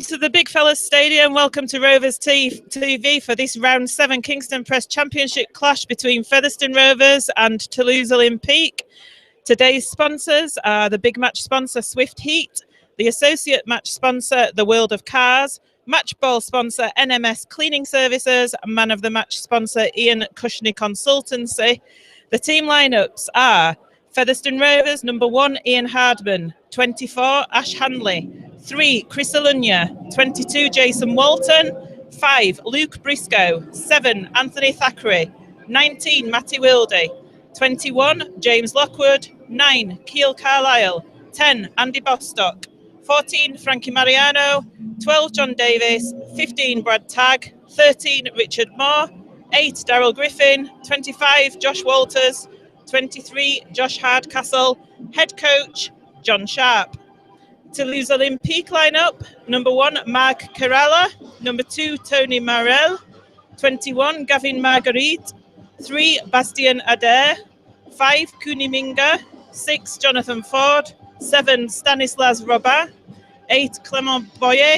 To the Big Fellas Stadium. Welcome to Rovers TV for this round 7 Kingstone Press Championship clash between Featherston Rovers and Toulouse OLYMPIQUE. Today's sponsors are the big match sponsor Swift Heat, the associate match sponsor The World of Cars, match ball sponsor NMS Cleaning Services, man of the match sponsor Ian Cushney Consultancy. The team lineups are Featherston Rovers, number 1 Ian Hardman, 24 Ash Hanley, 3 Chris Alunya, 22 Jason Walton, 5 Luke Briscoe, 7 Anthony Thackeray, 19 Matty Wildy, 21 James Lockwood, 9 Keel Carlisle, 10 Andy Bostock, 14 Frankie Mariano, 12 John Davis, 15 Brad Tagg, 13 Richard Moore, 8 Daryl Griffin, 25 Josh Walters, 23 Josh Hardcastle, head coach John Sharp. Toulouse OLYMPIQUE lineup: number 1 Mark Kerala, number 2 Tony Marel, 21 Gavin Marguerite, 3 Bastien Adair, 5 Kuni Minga, 6 Jonathan Ford, 7 Stanislas Robin, 8 Clement Boyer,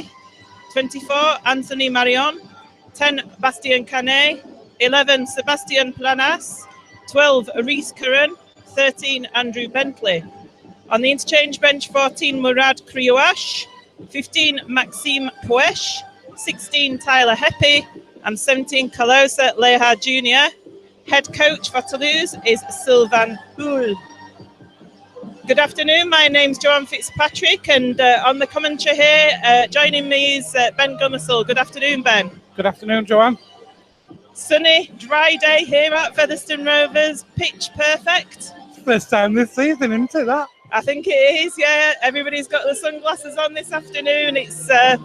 24 Anthony Marion, 10 Bastien Canet, 11 Sebastian Planas, 12 Reese Curran, 13 Andrew Bentley. On the interchange bench, 14 Murad Kriouash, 15 Maxime Puesh, 16 Tyler Heppy, and 17 Kalosa Leha Jr. Head coach for Toulouse is Sylvain Houle. Good afternoon, my name's Joanne Fitzpatrick, and on the commentary here, joining me is Ben Gunnarsall. Good afternoon, Ben. Good afternoon, Joanne. Sunny, dry day here at Featherston Rovers, pitch perfect. First time this season, isn't it, that? I think it is, yeah. Everybody's got the sunglasses on this afternoon. It's a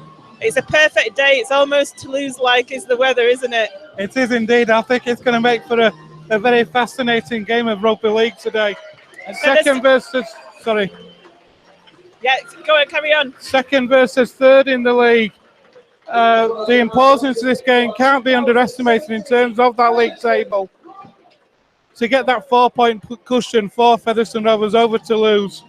perfect day. It's almost Toulouse-like is the weather, isn't it? It is indeed. I think it's going to make for a very fascinating game of rugby league today. Second versus third in the league. The importance of this game can't be underestimated in terms of that league table. To get that 4-point cushion for Featherston Rovers over Toulouse.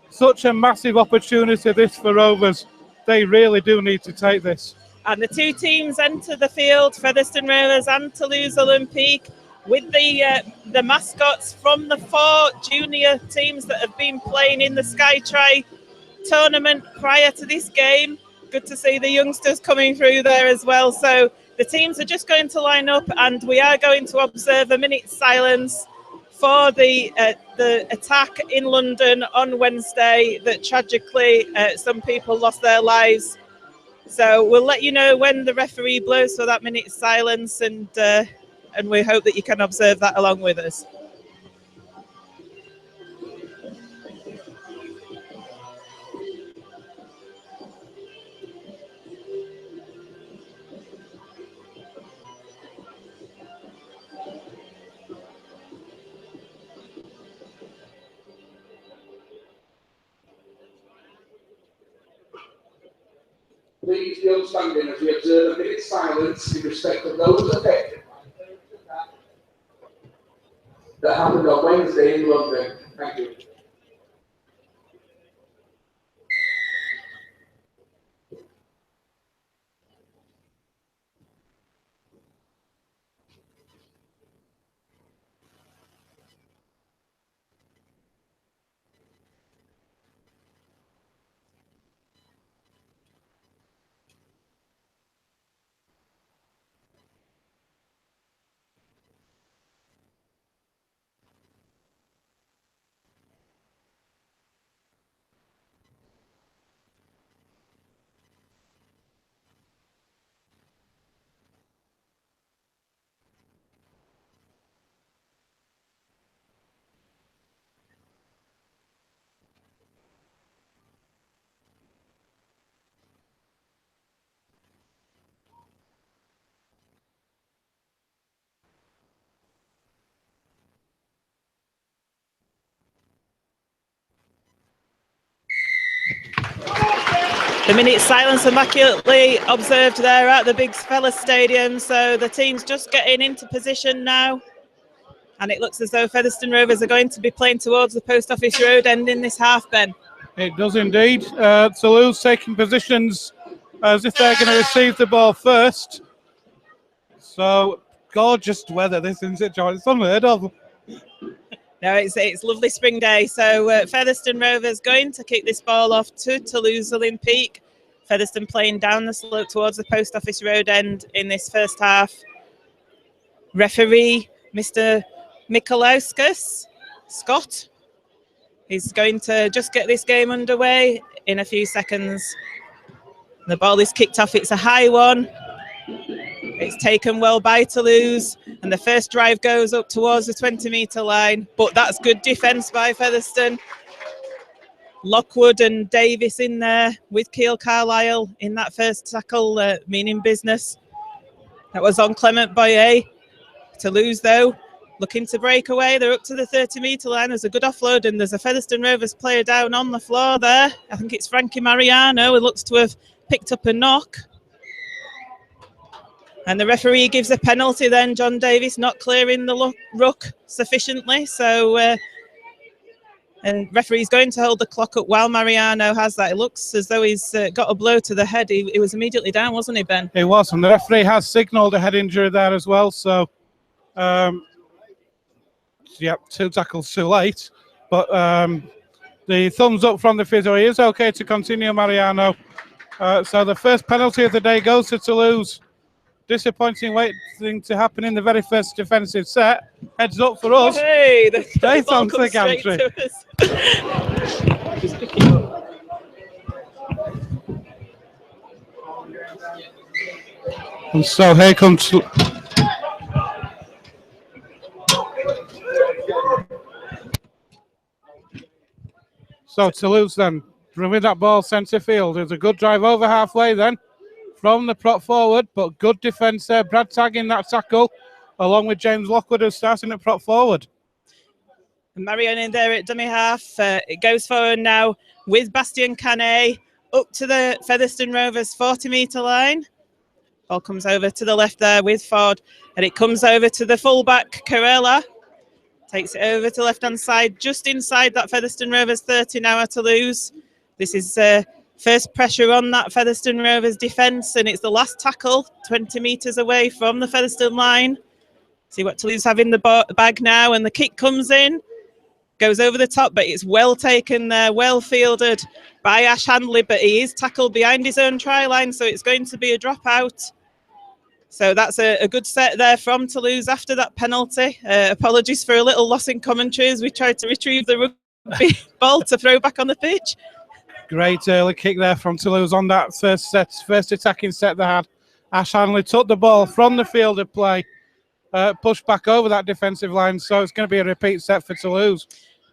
Such a massive opportunity this for Rovers. They really do need to take this. And the two teams enter the field, Featherston Rovers and Toulouse OLYMPIQUE, with the mascots from the 4 junior teams that have been playing in the SkyTri tournament prior to this game. Good to see the youngsters coming through there as well. So the teams are just going to line up, and we are going to observe a minute's silence for the attack in London on Wednesday that tragically some people lost their lives. So we'll let you know when the referee blows for that minute's silence, and we hope that you can observe that along with us. Please be standing as we observe a minute's silence in respect of those affected that happened on Wednesday in London. Thank you. The minute silence immaculately observed there at the Big Fellas Stadium. So the team's just getting into position now. And it looks as though Featherston Rovers are going to be playing towards the Post Office Road end in this half, Ben. It does indeed. Toulouse taking positions as if they're going to receive the ball first. So gorgeous weather, this isn't it, John? It's unheard of. No, it's lovely spring day. So Featherston Rovers going to kick this ball off to Toulouse Olympique. Featherston playing down the slope towards the Post Office Road end in this first half. Referee, Mr. Mikolauskas, Scott, is going to just get this game underway in a few seconds. The ball is kicked off. It's a high one. It's taken well by Toulouse, and the first drive goes up towards the 20-metre line, but that's good defence by Featherston. Lockwood and Davis in there with Keel Carlisle in that first tackle, meaning business. That was on Clement Boyer. Toulouse, though, looking to break away. They're up to the 30-metre line. There's a good offload, and there's a Featherston Rovers player down on the floor there. I think it's Frankie Mariano, who looks to have picked up a knock. And the referee gives a penalty then, John Davis not clearing the ruck sufficiently. So, and referee's going to hold the clock up while Mariano has that. It looks as though he's got a blow to the head. He was immediately down, wasn't he, Ben? He was, and the referee has signalled a head injury there as well. So, yep, 2 tackles too late. But the thumbs up from the physio. He is okay to continue, Mariano. So the first penalty of the day goes to Toulouse. Disappointing waiting to happen in the very first defensive set. Heads up for us. Hey, the ball onto comes the straight gantry. to us. Just pick it up. And so here comes... So Toulouse then, with that ball centre field. There's a good drive over halfway then from the prop forward, but good defence there. Brad tagging that tackle along with James Lockwood, who's starting at prop forward. And Marion in there at dummy half. It goes forward now with Bastien Canet up to the Featherston Rovers 40-metre line. Ball comes over to the left there with Ford, and it comes over to the fullback, Carella. Takes it over to left-hand side, just inside that Featherston Rovers 30 now at Toulouse. This is first pressure on that Featherston Rovers defence, and it's the last tackle, 20 metres away from the Featherston line. See what Toulouse have in the bag now, and the kick comes in, goes over the top, but it's well taken there, well fielded by Ash Handley, but he is tackled behind his own try line, so it's going to be a dropout. So that's a good set there from Toulouse after that penalty. Apologies for a little loss in commentary as we tried to retrieve the rugby ball to throw back on the pitch. Great early kick there from Toulouse on that first attacking set they had. Ash Hanley took the ball from the field of play, pushed back over that defensive line, so it's going to be a repeat set for Toulouse.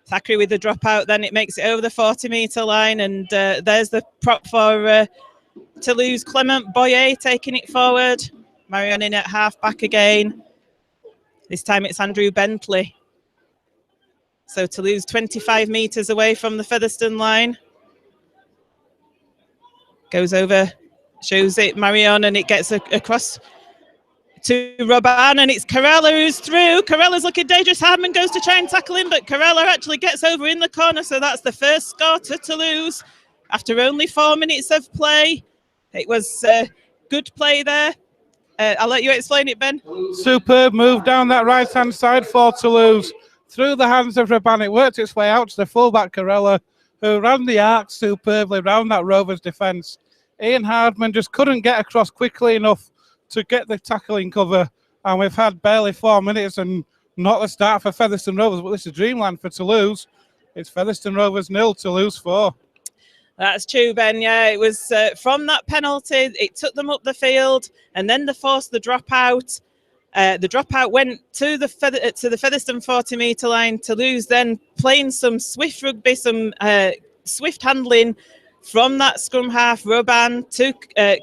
Thackeray with the dropout, then it makes it over the 40-metre line, and there's the prop for Toulouse. Clement Boyer taking it forward. Marion in at half back again. This time it's Andrew Bentley. So Toulouse 25 metres away from the Featherston line. Goes over, shows it Marion, and it gets across to Robban, and it's Carella who's through. Carella's looking dangerous. Hardman goes to try and tackle him, but Carella actually gets over in the corner, so that's the first score to Toulouse after only 4 minutes of play. It was good play there. I'll let you explain it, Ben. Superb move down that right-hand side for Toulouse. Through the hands of Robban, it worked its way out to the fullback Carella, who ran the arc superbly round that Rovers defence. Ian Hardman just couldn't get across quickly enough to get the tackling cover, and we've had barely 4 minutes and not the start for Featherston Rovers, but this is dreamland for Toulouse. It's Featherston Rovers 0, Toulouse 4. That's true, Ben. Yeah, it was from that penalty, it took them up the field, and then they forced the dropout. The dropout went to the Featherston 40-metre line. Toulouse then playing some swift rugby, some swift handling from that scrum half, Robban to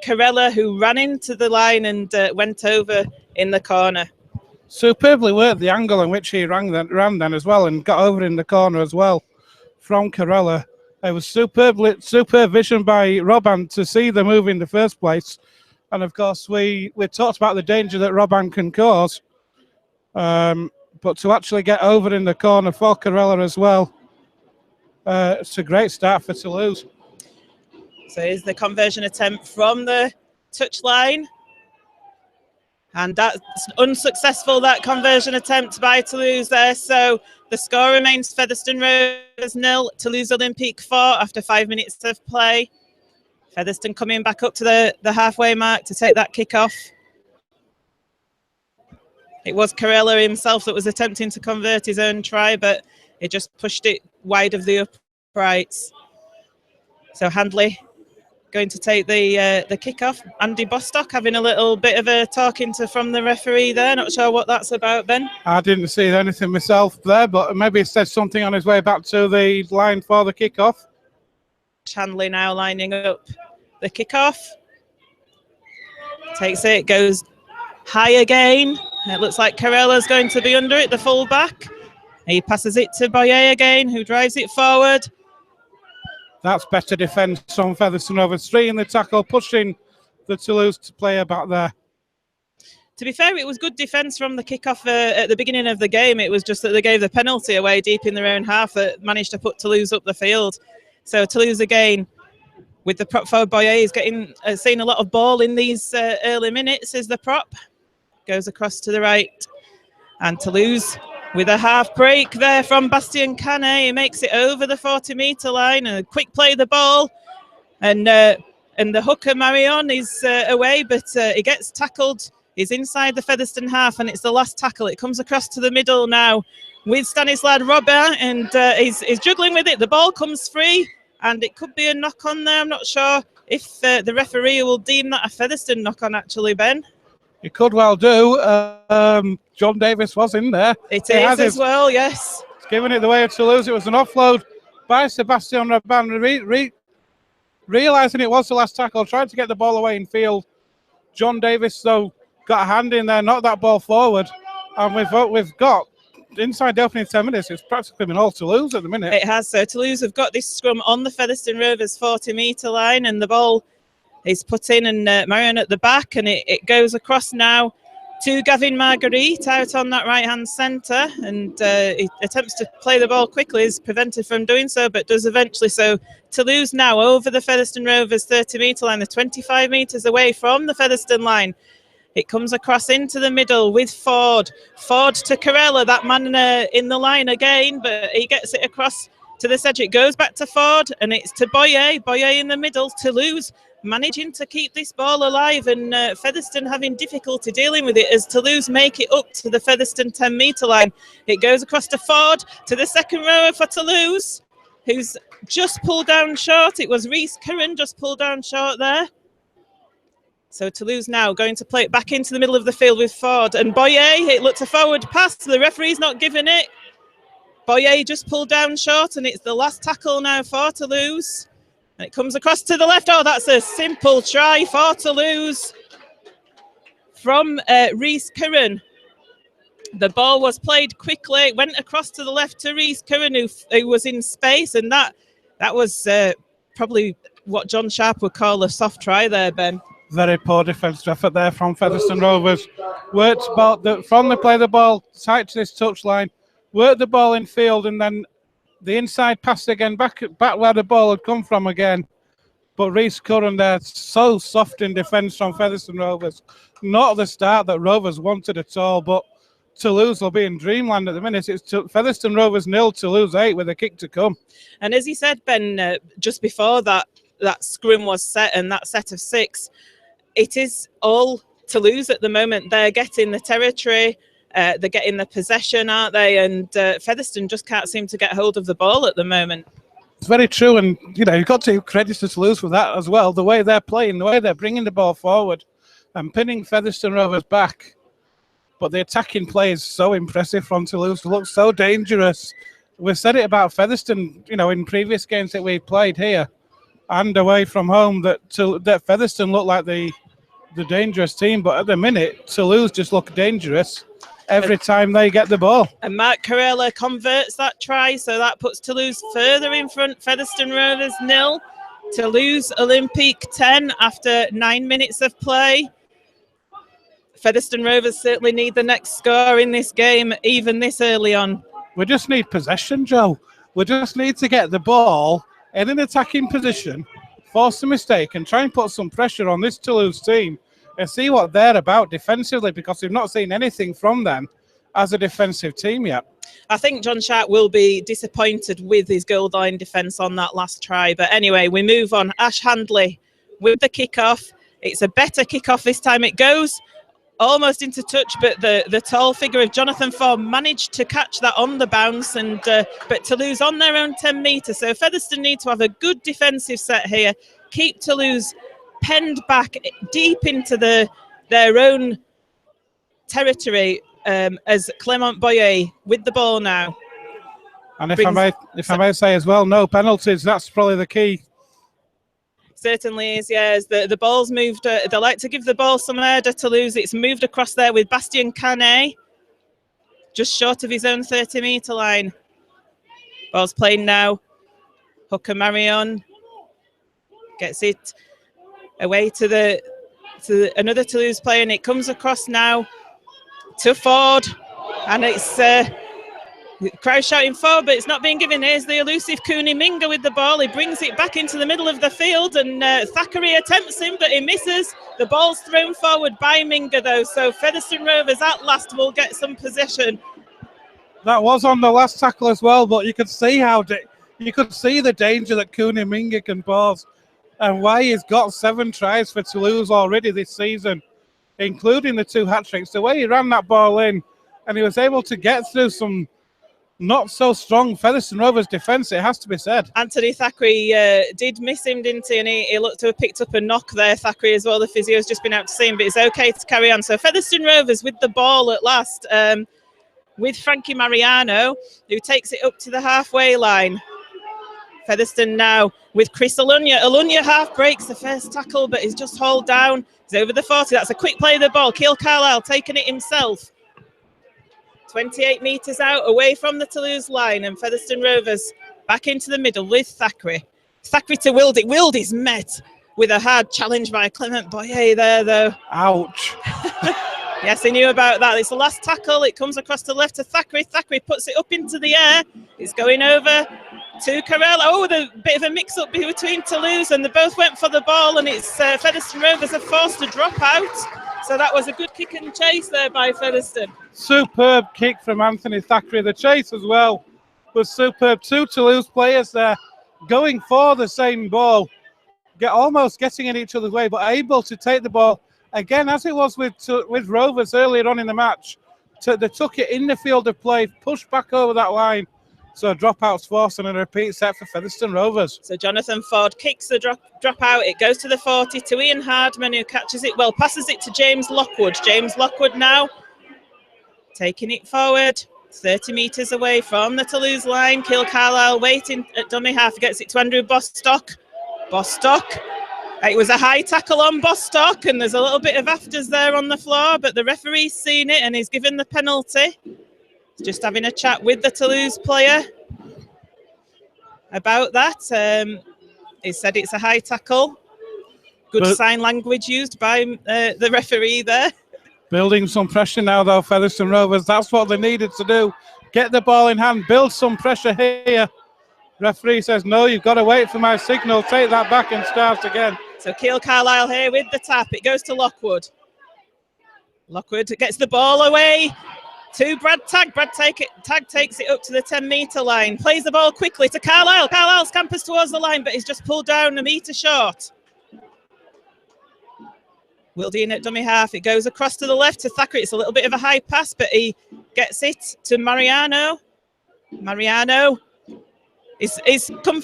Carella, who ran into the line and went over in the corner. Superbly worked the angle in which he ran then as well, and got over in the corner as well from Carella. It was superb vision by Robban to see the move in the first place. And of course, we talked about the danger that Robban can cause. But to actually get over in the corner for Carella as well, it's a great start for Toulouse. So here's the conversion attempt from the touchline. And that's unsuccessful, that conversion attempt by Toulouse there. So the score remains Featherston Rovers 0, Toulouse Olympique 4 after 5 minutes of play. Featherston coming back up to the halfway mark to take that kick off. It was Carella himself that was attempting to convert his own try, but he just pushed it wide of the uprights. So Handley going to take the kick-off. Andy Bostock having a little bit of a talking to from the referee there. Not sure what that's about, Ben. I didn't see anything myself there, but maybe he said something on his way back to the line for the kick-off. Handley now lining up the kick-off. Takes it, goes high again. It looks like Carella's going to be under it, the full-back. He passes it to Boyer again, who drives it forward. That's better defence from Featherston Rovers. 3 in the tackle, pushing the Toulouse player back there. To be fair, it was good defence from the kick-off at the beginning of the game. It was just that they gave the penalty away deep in their own half that managed to put Toulouse up the field. So Toulouse again, with the prop forward Boyer, is getting seeing a lot of ball in these early minutes as the prop. Goes across to the right. And Toulouse with a half break there from Bastien Canet. He makes it over the 40-metre line. A quick play the ball. And the hooker, Marion, is away, but he gets tackled. He's inside the Featherston half, and it's the last tackle. It comes across to the middle now with Stanislav Robert, and he's juggling with it. The ball comes free, and it could be a knock-on there. I'm not sure if the referee will deem that a Featherston knock-on, actually, Ben. He could well do. John Davis was in there. It is as well, yes. He's giving it the way of Toulouse. It was an offload by Sebastian Raban. Realising it was the last tackle, tried to get the ball away in field. John Davis, though, got a hand in there, knocked that ball forward. And we've got, inside the opening 10 minutes, it's practically been all Toulouse at the minute. It has. So Toulouse have got this scrum on the Featherston Rovers 40-metre line, and the ball is put in, and Marion at the back, and it goes across now to Gavin Marguerite out on that right-hand centre, and he attempts to play the ball quickly, is prevented from doing so, but does eventually. So Toulouse now over the Featherston Rovers 30-metre line, they're 25 metres away from the Featherston line. It comes across into the middle with Ford. Ford to Carella, that man in the line again, but he gets it across to this edge. It goes back to Ford, and it's to Boyer. Boyer in the middle. Toulouse managing to keep this ball alive, and Featherston having difficulty dealing with it as Toulouse make it up to the Featherston 10-metre line. It goes across to Ford, to the second rower for Toulouse, who's just pulled down short. It was Reese Curran just pulled down short there. So Toulouse now going to play it back into the middle of the field with Ford. And Boyer, it looked a forward pass. The referee's not giving it. Boyer just pulled down short, and it's the last tackle now for Toulouse. And it comes across to the left. Oh, that's a simple try for Toulouse from Reese Curran. The ball was played quickly. It went across to the left to Reese Curran, who was in space. And that was probably what John Sharp would call a soft try there, Ben. Very poor defensive effort there from Featherston Rovers. Worked from the play the ball tight to this touchline, worked the ball in field, and then the inside pass again back where the ball had come from again. But Reese Curran there, so soft in defence from Featherston Rovers. Not the start that Rovers wanted at all, but Toulouse will be in dreamland at the minute. It's Featherston Rovers 0, Toulouse 8 with a kick to come. And as he said, Ben, just before that scrum was set and that set of 6, it is all Toulouse at the moment. They're getting the territory. They're getting the possession, aren't they? And Featherston just can't seem to get hold of the ball at the moment. It's very true, and you've got to credit to Toulouse for that as well. The way they're playing, the way they're bringing the ball forward and pinning Featherston Rovers back. But the attacking play is so impressive from Toulouse. It looks so dangerous. We've said it about Featherston, in previous games that we've played here and away from home, that Featherston looked like the dangerous team. But at the minute, Toulouse just look dangerous every time they get the ball. And Mark Carella converts that try, so that puts Toulouse further in front. Featherston Rovers 0, Toulouse Olympique 10 after 9 minutes of play. Featherston Rovers certainly need the next score in this game, even this early on. We just need possession, Joe. We just need to get the ball in an attacking position force a mistake and try and put some pressure on this Toulouse team and see what they're about defensively, because we've not seen anything from them as a defensive team yet. I think John Sharp will be disappointed with his goal line defence on that last try. But anyway, we move on. Ash Handley with the kickoff. It's a better kickoff this time. It goes almost into touch, but the tall figure of Jonathan Ford managed to catch that on the bounce, and but Toulouse on their own 10 metres. So Featherston need to have a good defensive set here, keep Toulouse penned back deep into their own territory, as Clement Boyer with the ball now. And if I may say as well, no penalties. That's probably the key. Certainly is, yeah. As the ball's moved, they like to give the ball some air to Toulouse. It's moved across there with Bastien Canet, just short of his own 30-metre line. Ball's playing now. Hooker Marion gets it away to another Toulouse player, and it comes across now to Ford, and it's crowd shouting forward, but it's not being given. Here's the elusive Cooney Minga with the ball. He brings it back into the middle of the field, and Thackeray attempts him, but he misses. The ball's thrown forward by Minga, though, so Featherston Rovers at last will get some possession. That was on the last tackle as well, but you could see the danger that Cooney Minga can pose, and why he's got 7 tries for Toulouse already this season, including the 2 hat-tricks. The way he ran that ball in, and he was able to get through some not so strong Featherston Rovers defence, it has to be said. Anthony Thackeray did miss him, didn't he? And he looked to have picked up a knock there, Thackeray, as well. The physio's just been out to see him, but it's okay to carry on. So Featherston Rovers with the ball at last, with Frankie Mariano, who takes it up to the halfway line. Featherston now with Chris Alunya. Alunya half breaks the first tackle, but he's just hauled down. He's over the 40. That's a quick play of the ball. Keil Carlisle taking it himself. 28 metres out away from the Toulouse line, and Featherston Rovers back into the middle with Thackeray. Thackeray to Wildy. Wildy's met with a hard challenge by Clement Boyer there, though. Ouch. Yes, he knew about that. It's the last tackle. It comes across to the left to Thackeray. Thackeray puts it up into the air. It's going over to Carell. Oh, the bit of a mix-up between Toulouse, and they both went for the ball, and it's Featherston Rovers are forced to drop out. So that was a good kick and chase there by Featherston. Superb kick from Anthony Thackeray. The chase as well was superb. 2 Toulouse players there going for the same ball, almost getting in each other's way, but able to take the ball. Again, as it was with Rovers earlier on in the match, they took it in the field of play, pushed back over that line. So dropouts forced and a repeat set for Featherston Rovers. So Jonathan Ford kicks the drop out. It goes to the 40 to Ian Hardman, who catches it well, passes it to James Lockwood. James Lockwood now taking it forward, 30 metres away from the Toulouse line. Keil Carlisle waiting at dummy half, gets it to Andrew Bostock. Bostock. It was a high tackle on Bostock, and there's a little bit of afters there on the floor, but the referee's seen it and he's given the penalty. He's just having a chat with the Toulouse player about that. He said it's a high tackle. Good sign language used by the referee there. Building some pressure now, though, Featherston Rovers. That's what they needed to do. Get the ball in hand, build some pressure here. Referee says, no, you've got to wait for my signal. Take that back and start again. So Keil Carlisle here with the tap. It goes to Lockwood. Lockwood gets the ball away to Brad Tagg. Tagg takes it up to the 10-metre line. Plays the ball quickly to Carlisle. Carlisle scampers towards the line, but he's just pulled down a metre short. Wildy in at dummy half. It goes across to the left to Thackeray. It's a little bit of a high pass, but he gets it to Mariano. Mariano is come.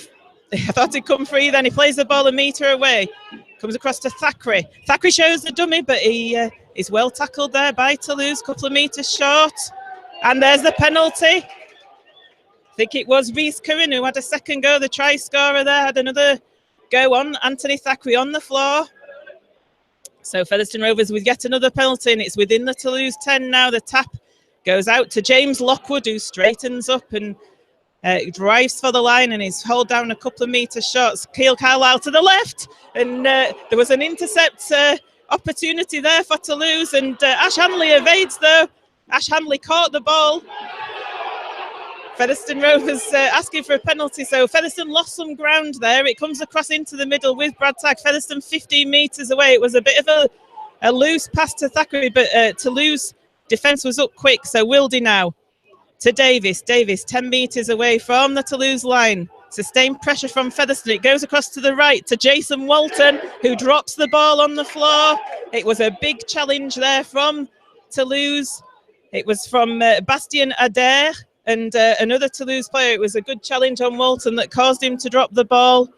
I thought he'd come free. Then he plays the ball a metre away. Comes across to Thackeray. Thackeray shows the dummy, but he is well tackled there by Toulouse. Couple of metres short, and there's the penalty. I think it was Rhys Curran who had a second go. The try scorer there had another go on Anthony Thackeray on the floor. So Featherston Rovers with yet another penalty, and it's within the Toulouse 10 now. The tap goes out to James Lockwood, who straightens up and drives for the line, and he's hauled down a couple of metres short. Keil Carlisle to the left, and there was an intercept opportunity there for Toulouse, and Ash Hanley evades though. Ash Hanley caught the ball. Featherston Rovers asking for a penalty. So Featherston lost some ground there. It comes across into the middle with Brad Tagg. Featherston 15 metres away. It was a bit of a loose pass to Thackeray, but Toulouse defence was up quick. So Wildy now to Davis. Davis 10 metres away from the Toulouse line. Sustained pressure from Featherston. It goes across to the right to Jason Walton, who drops the ball on the floor. It was a big challenge there from Toulouse. It was from Bastien Adair and another Toulouse player. It was a good challenge on Walton that caused him to drop the ball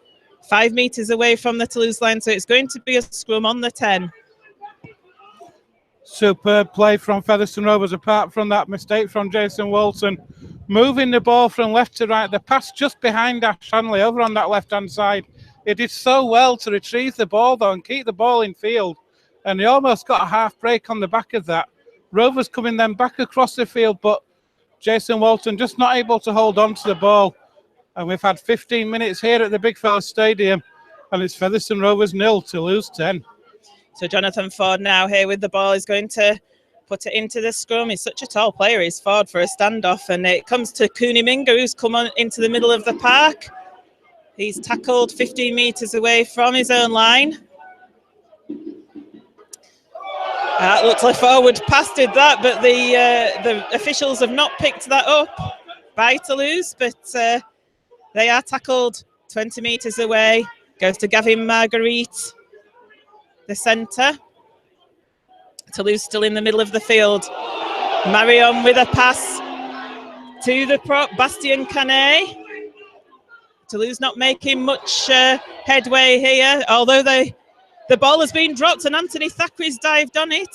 5 metres away from the Toulouse line. So it's going to be a scrum on the 10. Superb play from Featherston Rovers, apart from that mistake from Jason Walton. Moving the ball from left to right. The pass just behind Ash Hanley over on that left-hand side. He did so well to retrieve the ball, though, and keep the ball in field. And he almost got a half break on the back of that. Rovers coming then back across the field, but Jason Walton just not able to hold on to the ball. And we've had 15 minutes here at the Big Fella Stadium, and it's Featherston Rovers 0, Toulouse 10. So Jonathan Ford now here with the ball is going to put it into the scrum. He's such a tall player, he's Ford, for a standoff. And it comes to Cooney Minga, who's come on into the middle of the park. He's tackled 15 metres away from his own line. That looks like forward pass did that, but the officials have not picked that up by Toulouse, but they are tackled 20 metres away. Goes to Gavin Marguerite, the centre. Toulouse still in the middle of the field. Marion with a pass to the prop, Bastien Canet. Toulouse not making much headway here, although the ball has been dropped and Anthony Thackeray's dived on it.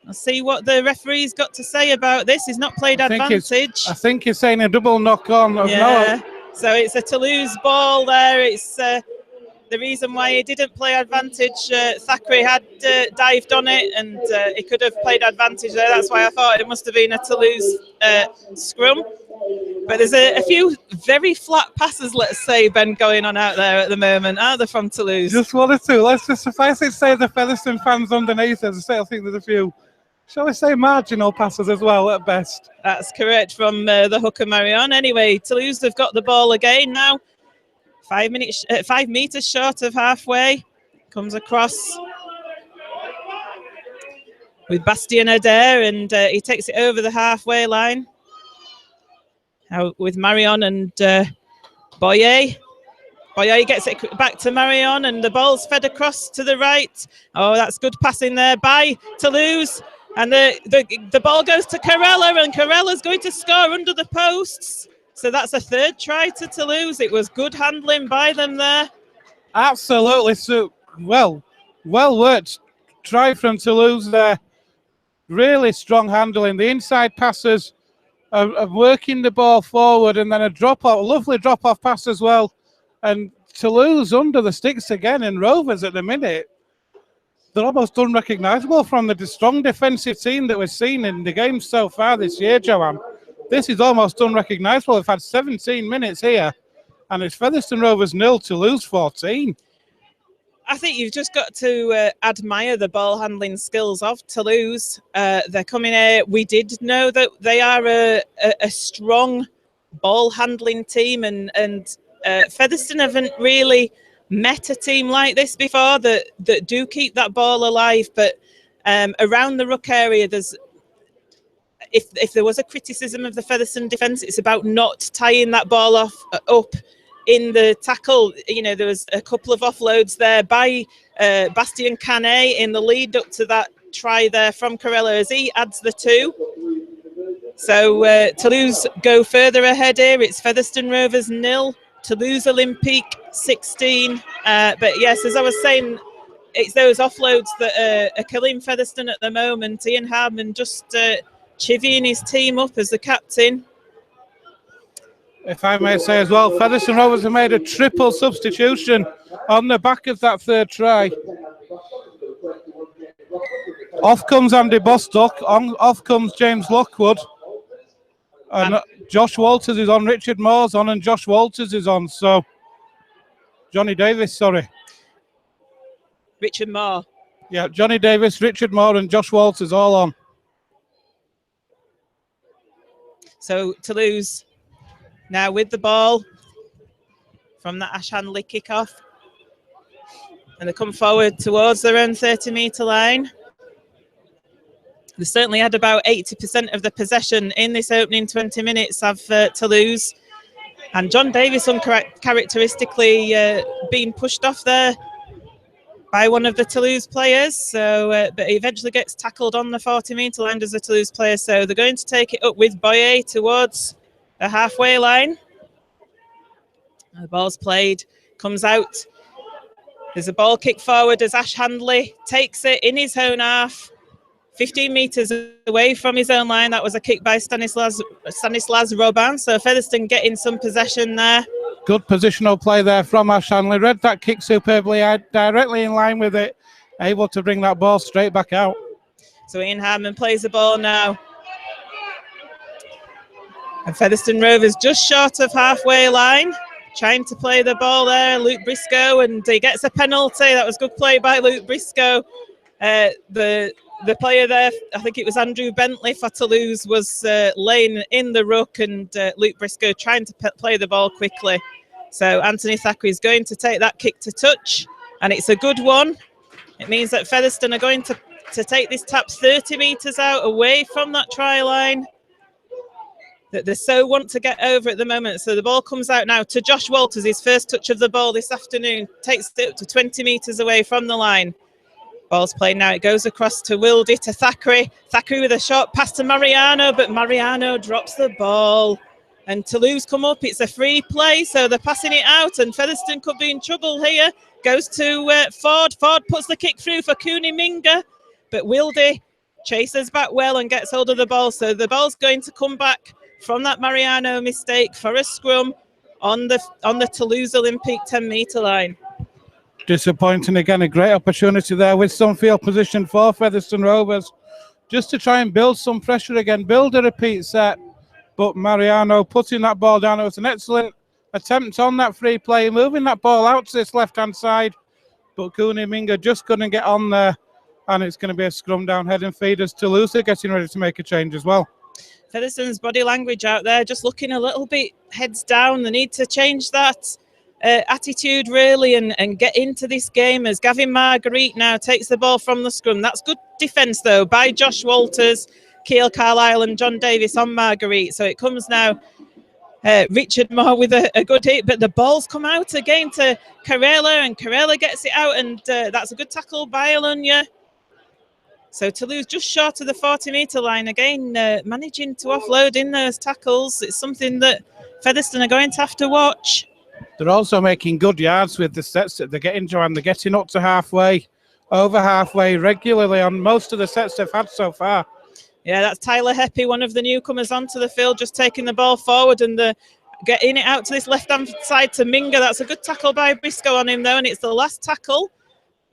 I'll see what the referee's got to say about this. He's not played advantage. I think he's saying a double knock on. Yeah, so it's a Toulouse ball there. It's the reason why he didn't play advantage. Thackeray had dived on it and he could have played advantage there. That's why I thought it must have been a Toulouse scrum. But there's a few very flat passes, let's say, Ben, going on out there at the moment, aren't there, from Toulouse? Just one or two. Let's just suffice it to say the Featherston fans underneath us. I think there's a few, shall we say, marginal passes as well at best. That's correct from the hooker Marion. Anyway, Toulouse have got the ball again now. 5 metres short of halfway. Comes across with Bastien Adair and he takes it over the halfway line. Now with Marion and Boyer. Boyer gets it back to Marion and the ball's fed across to the right. Oh, that's good passing there by Toulouse. And the ball goes to Carella and Carella's going to score under the posts. So that's a third try to Toulouse. It was good handling by them there. Absolutely. So well worked try from Toulouse there. Really strong handling. The inside passes of working the ball forward and then a lovely drop-off pass as well. And Toulouse under the sticks again, and Rovers at the minute, they're almost unrecognisable from the strong defensive team that we've seen in the game so far this year, Joanne. This is almost unrecognisable. We've had 17 minutes here, and it's Featherston Rovers 0, Toulouse 14. I think you've just got to admire the ball handling skills of Toulouse. They're coming here. We did know that they are a strong ball handling team, and Featherston haven't really met a team like this before that do keep that ball alive. But around the ruck area, there's if there was a criticism of the Featherston defence, it's about not tying that ball up in the tackle. You know, there was a couple of offloads there by Bastien Canet in the lead up to that try there from Carella as he adds the 2. So Toulouse go further ahead here. It's Featherston Rovers 0, Toulouse Olympique 16. But yes, as I was saying, it's those offloads that are killing Featherston at the moment. Ian Hardman just chivying his team up as the captain. If I may say as well, Featherston Rovers have made a triple substitution on the back of that third try. Off comes Andy Bostock, off comes James Lockwood. And Josh Walters is on, Richard Moore's on, and Josh Walters is on. So, Johnny Davis, sorry. Richard Moore. Yeah, Johnny Davis, Richard Moore, and Josh Walters all on. So, Toulouse now with the ball from that Ash Handley kickoff. And they come forward towards their own 30-metre line. They certainly had about 80% of the possession in this opening 20 minutes of Toulouse. And John Davis uncharacteristically being pushed off there by one of the Toulouse players. So, but he eventually gets tackled on the 40-metre line as a Toulouse player. So they're going to take it up with Boyer towards the halfway line. The ball's played, comes out. There's a ball kick forward as Ash Handley takes it in his own half, 15 metres away from his own line. That was a kick by Stanislas Robin. So Featherston getting some possession there. Good positional play there from Ash Handley. Read that kick superbly, directly in line with it, able to bring that ball straight back out. So Ian Hardman plays the ball now. And Featherston Rovers just short of halfway line. Trying to play the ball there, Luke Briscoe, and he gets a penalty. That was good play by Luke Briscoe. The player there, I think it was Andrew Bentley for Toulouse, was laying in the ruck, and Luke Briscoe trying to play the ball quickly. So Anthony Thackeray is going to take that kick to touch, and it's a good one. It means that Featherston are going to take this tap 30 metres out away from that try line that they so want to get over at the moment. So the ball comes out now to Josh Walters, his first touch of the ball this afternoon, takes it up to 20 metres away from the line. Ball's played now, it goes across to Wildy, to Thackeray. Thackeray with a short pass to Mariano, but Mariano drops the ball. And Toulouse come up, it's a free play, so they're passing it out, and Featherston could be in trouble here. Goes to Ford, Ford puts the kick through for Cooney Minga, but Wildy chases back well and gets hold of the ball. So the ball's going to come back from that Mariano mistake for a scrum on the Toulouse Olympique 10-metre line. Disappointing again, a great opportunity there with some field position for Featherston Rovers, just to try and build some pressure again, build a repeat set. But Mariano putting that ball down, it was an excellent attempt on that free play, moving that ball out to this left-hand side. But Cooney Minga just couldn't get on there, and it's going to be a scrum down heading feeders. Toulouse are getting ready to make a change as well. Featherston's body language out there just looking a little bit heads down. They need to change that attitude really and get into this game as Gavin Marguerite now takes the ball from the scrum. That's good defence though by Josh Walters, Keil Carlisle and John Davis on Marguerite. So it comes now Richard Moore with a good hit, but the ball's come out again to Carella, and Carella gets it out, and that's a good tackle by Alunya. So Toulouse just short of the 40-metre line again, managing to offload in those tackles. It's something that Featherston are going to have to watch. They're also making good yards with the sets that they're getting, Joanne. They're getting up to halfway, over halfway regularly on most of the sets they've had so far. Yeah, that's Tyler Heppy, one of the newcomers onto the field, just taking the ball forward and getting it out to this left-hand side to Minga. That's a good tackle by Briscoe on him though, and it's the last tackle.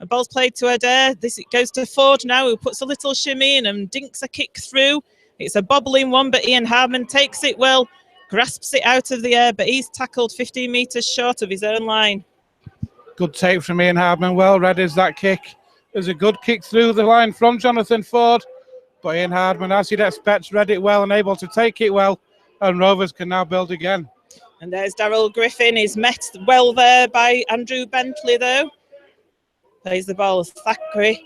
The ball's played to Adair. It goes to Ford now, who puts a little shimmy in and dinks a kick through. It's a bobbling one, but Ian Hardman takes it well, grasps it out of the air, but he's tackled 15 metres short of his own line. Good take from Ian Hardman. Well read is that kick. There's a good kick through the line from Jonathan Ford, but Ian Hardman, as you'd expect, read it well and able to take it well, and Rovers can now build again. And there's Darryl Griffin. He's met well there by Andrew Bentley, though. Plays the ball as Thackeray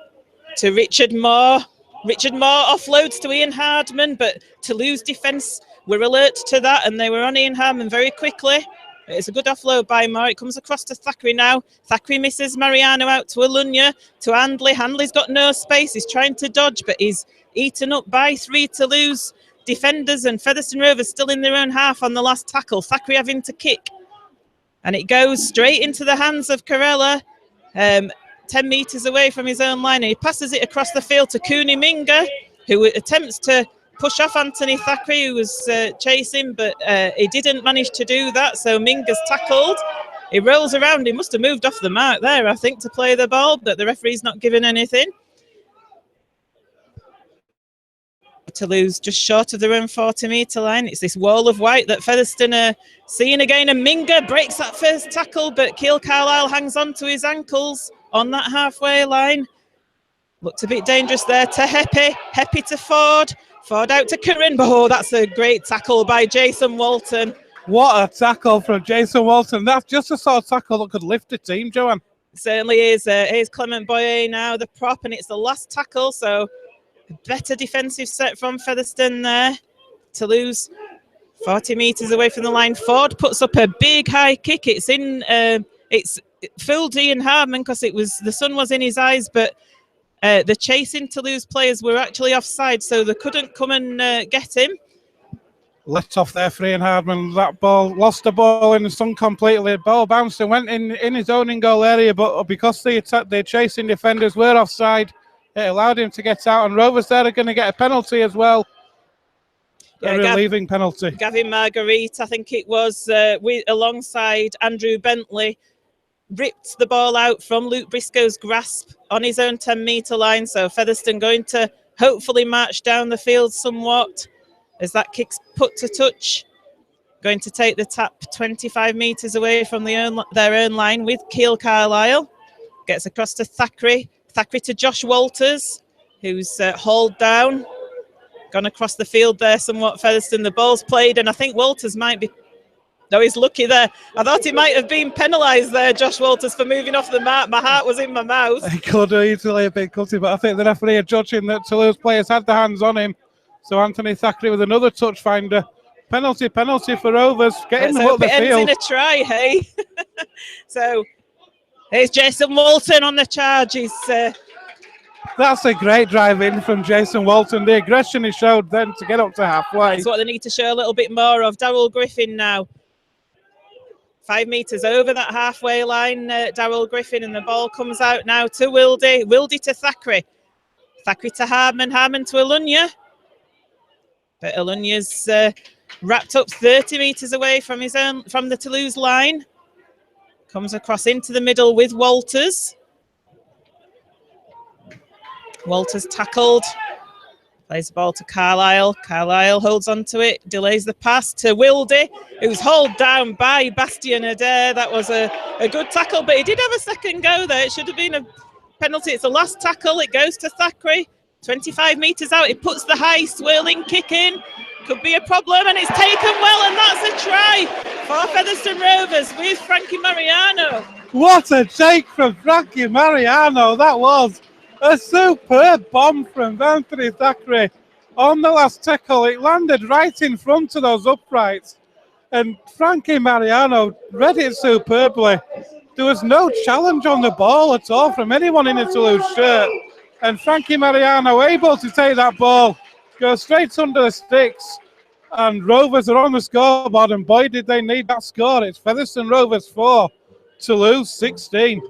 to Richard Moore. Richard Moore offloads to Ian Hardman, but Toulouse defence were alert to that, and they were on Ian Hardman very quickly. It's a good offload by Moore. It comes across to Thackeray now. Thackeray misses Mariano out to Alunya, to Handley. Handley's got no space. He's trying to dodge, but he's eaten up by three Toulouse defenders, and Featherston Rovers still in their own half on the last tackle. Thackeray having to kick, and it goes straight into the hands of Carella. 10 metres away from his own line, and he passes it across the field to Cooney Minga, who attempts to push off Anthony Thackeray, who was chasing, but he didn't manage to do that, so Minga's tackled. He rolls around. He must have moved off the mark there, I think, to play the ball, but the referee's not giving anything. Toulouse just short of their own 40-metre line. It's this wall of white that Featherston are seeing again, and Minga breaks that first tackle, but Keil Carlisle hangs on to his ankles on that halfway line. Looked a bit dangerous there to Heppy. Heppy to Ford. Ford out to Curran. Oh, that's a great tackle by Jason Walton. What a tackle from Jason Walton. That's just the sort of tackle that could lift a team, Joanne. Certainly is. Here's Clement Boyer now, the prop, and it's the last tackle. So a better defensive set from Featherston there. Toulouse 40 metres away from the line. Ford puts up a big high kick. It's in. It's fooled Ian Hardman because the sun was in his eyes, but the chasing Toulouse players were actually offside, so they couldn't come and get him. Let off there for Ian Hardman. That ball lost the ball in the sun completely. The ball bounced and went in his own in-goal area, but because the chasing defenders were offside, it allowed him to get out. And Rovers there are going to get a penalty as well. A relieving penalty. Gavin Marguerite, I think it was, alongside Andrew Bentley, ripped the ball out from Luke Briscoe's grasp on his own 10-metre line. So Featherston going to hopefully march down the field somewhat as that kick's put to touch. Going to take the tap 25 metres away from their own line with Keele Carlisle. Gets across to Thackeray. Thackeray to Josh Walters, who's hauled down. Gone across the field there somewhat, Featherston. The ball's played, and I think Walters might be... No, he's lucky there. I thought he might have been penalised there, Josh Walters, for moving off the mark. My heart was in my mouth. He could easily have been cutting, but I think the referee are judging that Toulouse players had the hands on him. So Anthony Thackeray with another touch finder. Penalty for Rovers. Getting them up the field. Ends in a try, hey? So here's Jason Walton on the charge. That's a great drive in from Jason Walton. The aggression he showed then to get up to halfway. That's what they need to show a little bit more of. Darryl Griffin now. 5 metres over that halfway line, Darryl Griffin, and the ball comes out now to Wildy. Wildy to Thackeray. Thackeray to Hardman. Hardman to Alunya. But Alunya's wrapped up 30 metres away from the Toulouse line. Comes across into the middle with Walters. Walters tackled. Plays the ball to Carlisle. Carlisle holds on to it. Delays the pass to Wildy, who's hauled down by Bastien Adair. That was a good tackle, but he did have a second go there. It should have been a penalty. It's the last tackle. It goes to Thackeray. 25 metres out, it puts the high swirling kick in. Could be a problem, and it's taken well, and that's a try for Featherston Rovers with Frankie Mariano. What a take from Frankie Mariano. That was a superb bomb from Anthony Thackeray. On the last tackle, it landed right in front of those uprights, and Frankie Mariano read it superbly. There was no challenge on the ball at all from anyone in a Toulouse shirt. And Frankie Mariano able to take that ball, go straight under the sticks, and Rovers are on the scoreboard, and boy did they need that score. It's Featherston Rovers 4, Toulouse 16.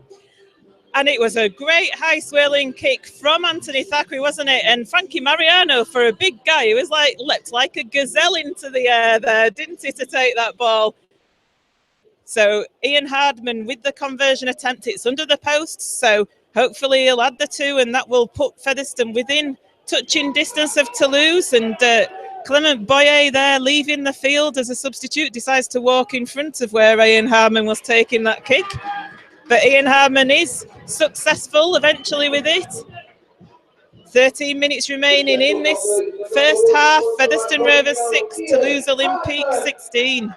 And it was a great high swirling kick from Anthony Thackeray, wasn't it? And Frankie Mariano, for a big guy, he was leapt like a gazelle into the air there, didn't he, to take that ball? So Ian Hardman with the conversion attempt, it's under the posts, so hopefully he'll add the two, and that will put Featherston within touching distance of Toulouse. And Clement Boyer there leaving the field as a substitute, decides to walk in front of where Ian Hardman was taking that kick. But Ian Hardman is successful eventually with it. 13 minutes remaining in this first half. Featherston Rovers 6, Toulouse Olympique 16.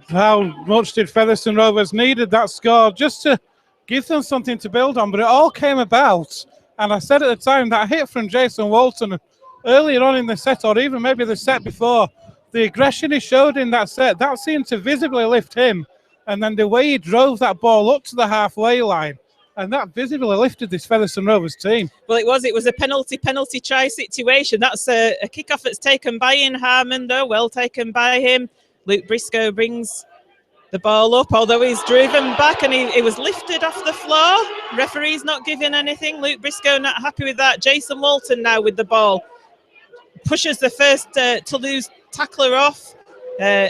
How much did Featherston Rovers needed that score just to give them something to build on, but it all came about. And I said at the time that hit from Jason Walton earlier on in the set, or even maybe the set before, the aggression he showed in that set, that seemed to visibly lift him. And then the way he drove that ball up to the halfway line, and that visibly lifted this Featherston Rovers team. Well, it was a penalty try situation. That's a kickoff that's taken by Ian Harmon, though, well taken by him. Luke Briscoe brings the ball up, although he's driven back, and he was lifted off the floor. Referee's not giving anything. Luke Briscoe not happy with that. Jason Walton now with the ball. Pushes the first Toulouse tackler off.